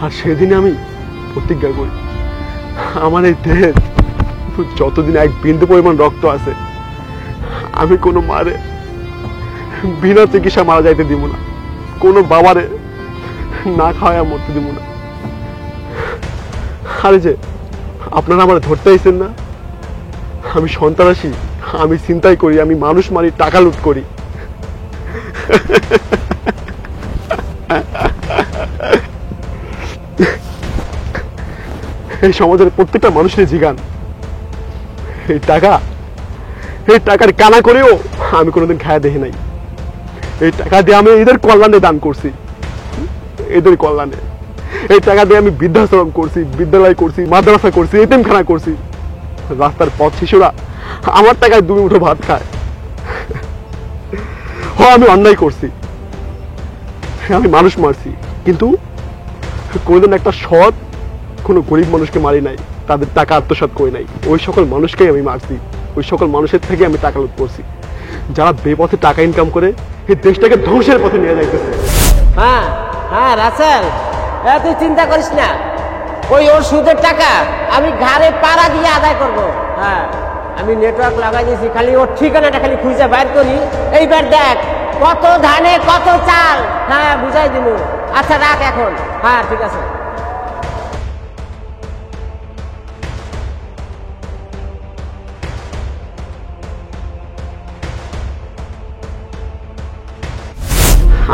আর সেদিনে আমি প্রতিজ্ঞা করি, আমার এই দেহের যতদিন এক বিন্দু পরিমাণ রক্ত আছে, আমি কোনো মারে বিনা চিকিৎসা মারা যাইতে দিব না, কোনো বাবারে না খাওয়া মরতে দিব না। আরে যে আপনারা আমার ধরতে আইছেন না, আমি সন্ত্রাসী, আমি চিন্তাই করি, আমি মানুষ মারি, টাকা লুট করি। এই সমাজের প্রত্যেকটা মানুষের জিগান, এই টাকার কানা করেও আমি কোনোদিন খায়া দেখি নাই। এই টাকা দিয়ে আমি এদের কল্যাণে দান করছি, এদের কল্যাণে। এই টাকা দিয়ে আমি বৃদ্ধাশ্রম করছি, বিদ্যালয় করছি, মাদ্রাসা করছি, এতিমখানা করছি। রাস্তার পথ শিশুরা আমার টাকায় 2 মুঠো ভাত খায়। আমি অন্যায় করছি, আমি মানুষ মারছি, কিন্তু কোনোদিন একটা সৎ কোনো গরিব মানুষকে মারি নাই, তাদের টাকা আত্মসাৎ করে নাই। ওই সকল মানুষকেই আমি মারছি, ওই সকল মানুষের থেকে আমি টাকা লুট করছি, যারা বেপথে টাকা ইনকাম করে এই দেশটাকে ধ্বংসের পথে নিয়ে যাইতেছে। হ্যাঁ হ্যাঁ রাসেল, তুই চিন্তা করিস না, ওই ওর সুদের টাকা আমি ঘাড়ে পাড়া দিয়ে আদায় করব। হ্যাঁ, আমি নেটওয়ার্ক লাগাই দিয়েছি, খালি ওর ঠিকানাটা খালি খুঁজে বাইর করি। এইবার দেখ কত ধানে কত চাল। হ্যাঁ বুঝাই দিব। আচ্ছা রাখ এখন। হ্যাঁ ঠিক আছে।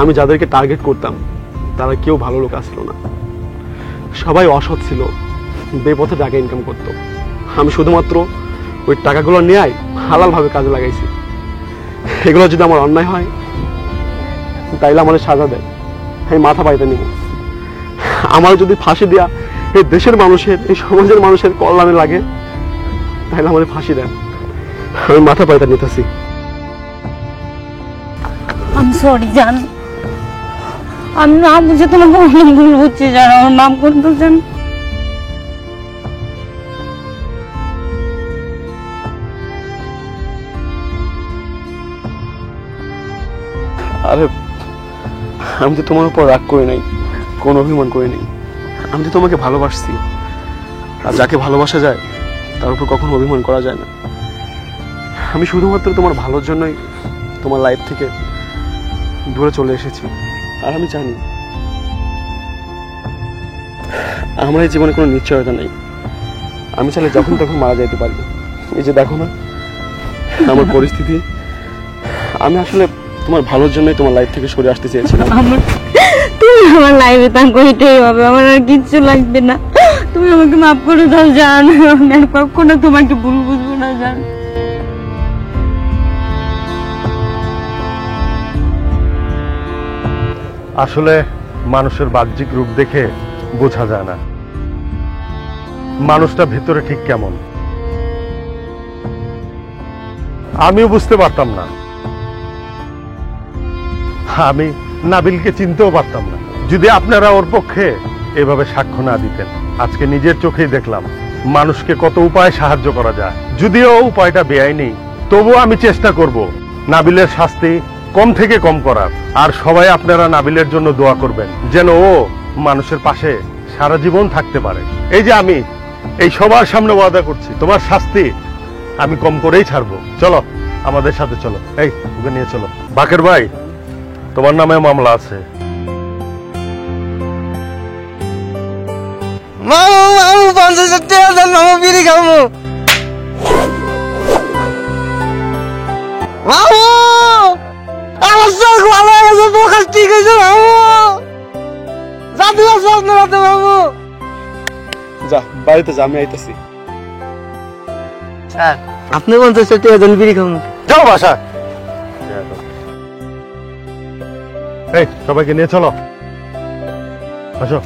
আমি যাদেরকে টার্গেট করতাম তারা কেউ ভালো লোক আসলো না, সবাই অসৎ ছিল, বেপথে টাকা ইনকাম করতো। আমি শুধুমাত্র ওই টাকাগুলো নিয়ে হালালভাবে কাজে লাগাইছি। এগুলো যদি আমার অন্যায় হয় তাইলে আমার সাজা দেয়, আমি মাথা পাইতে নিব। আমার যদি ফাঁসি দেয়া এই দেশের মানুষের, এই সমাজের মানুষের কল্যাণে লাগে তাহলে আমার ফাঁসি দেন, আমি মাথা পাইতে নিতেছি। আমি সরি জান, আমি না বুঝে তোমাকে অনেক ভুল বুঝছি জান, আমার মাফ করে দাও জান। আরে আমি তো তোমার উপর রাগ করে নাই, কোনো অভিমান করে নাই। আমি তো তোমাকে ভালোবাসছি, আর যাকে ভালোবাসা যায় তার উপর কখনো অভিমান করা যায় না। আমি শুধুমাত্র তোমার ভালোর জন্যই তোমার লাইফ থেকে দূরে চলে এসেছি। আর আমি জানি আমার এই জীবনে কোনো নিশ্চয়তা নেই, আমি চাইলে যখন তখন মারা যেতে পারি। এই যে দেখো না আমার পরিস্থিতি, আমি আসলে তোমার ভালোর জন্যই তোমার লাইফ থেকে সরে আসতে চেয়েছিলাম। তুমি আমার লাইফে থাকো, এটাই হবে, আমার আর কিচ্ছু লাগবে না। তুমি আমাকে মাফ করে দাও জান, আমি আর কখনো তোমাকে ভুল বুঝবো না জান। আসলে মানুষের বাহ্যিক রূপ দেখে বোঝা যায় না মানুষটা ভেতরে ঠিক কেমন। আমিও বুঝতে পারতাম না, আমি নাবিলকে চিনতেও পারতাম না যদি আপনারা ওর পক্ষে এভাবে সাক্ষ্য না দিতেন। আজকে নিজের চোখেই দেখলাম মানুষকে কত উপায়ে সাহায্য করা যায়। যদিও উপায়টা বেআইনি, তবুও আমি চেষ্টা করব নাবিলের শাস্তি কম থেকে কম করার। আর সবাই আপনারা নাবিলের জন্য দোয়া করবেন যেন ও মানুষের পাশে সারা জীবন থাকতে পারে। এই যে আমি এই সবার সামনে ওয়াদা করছি, তোমার শাস্তি আমি কম করেই ছাড়বো। চলো আমাদের সাথে চলো, এই ওকে নিয়ে চলো। বাকের ভাই, তোমার নামে মামলা আছে। মামু মামু 50,000 টাকা দেন, মামু বিড়ি খাবো। মামু আমার চোখ ভালো হয়ে গেছে, ফোকাস ঠিক হয়েছে মামু। জাদু আছে আপনার হাতে মামু। যা বাড়িতে যা, আমি আইতেছি। স্যার আপনি 50,000 টাকা দেন, বিড়ি খাবো। যাও বাসা। এই সবাইকে নিয়ে চলো, আসো।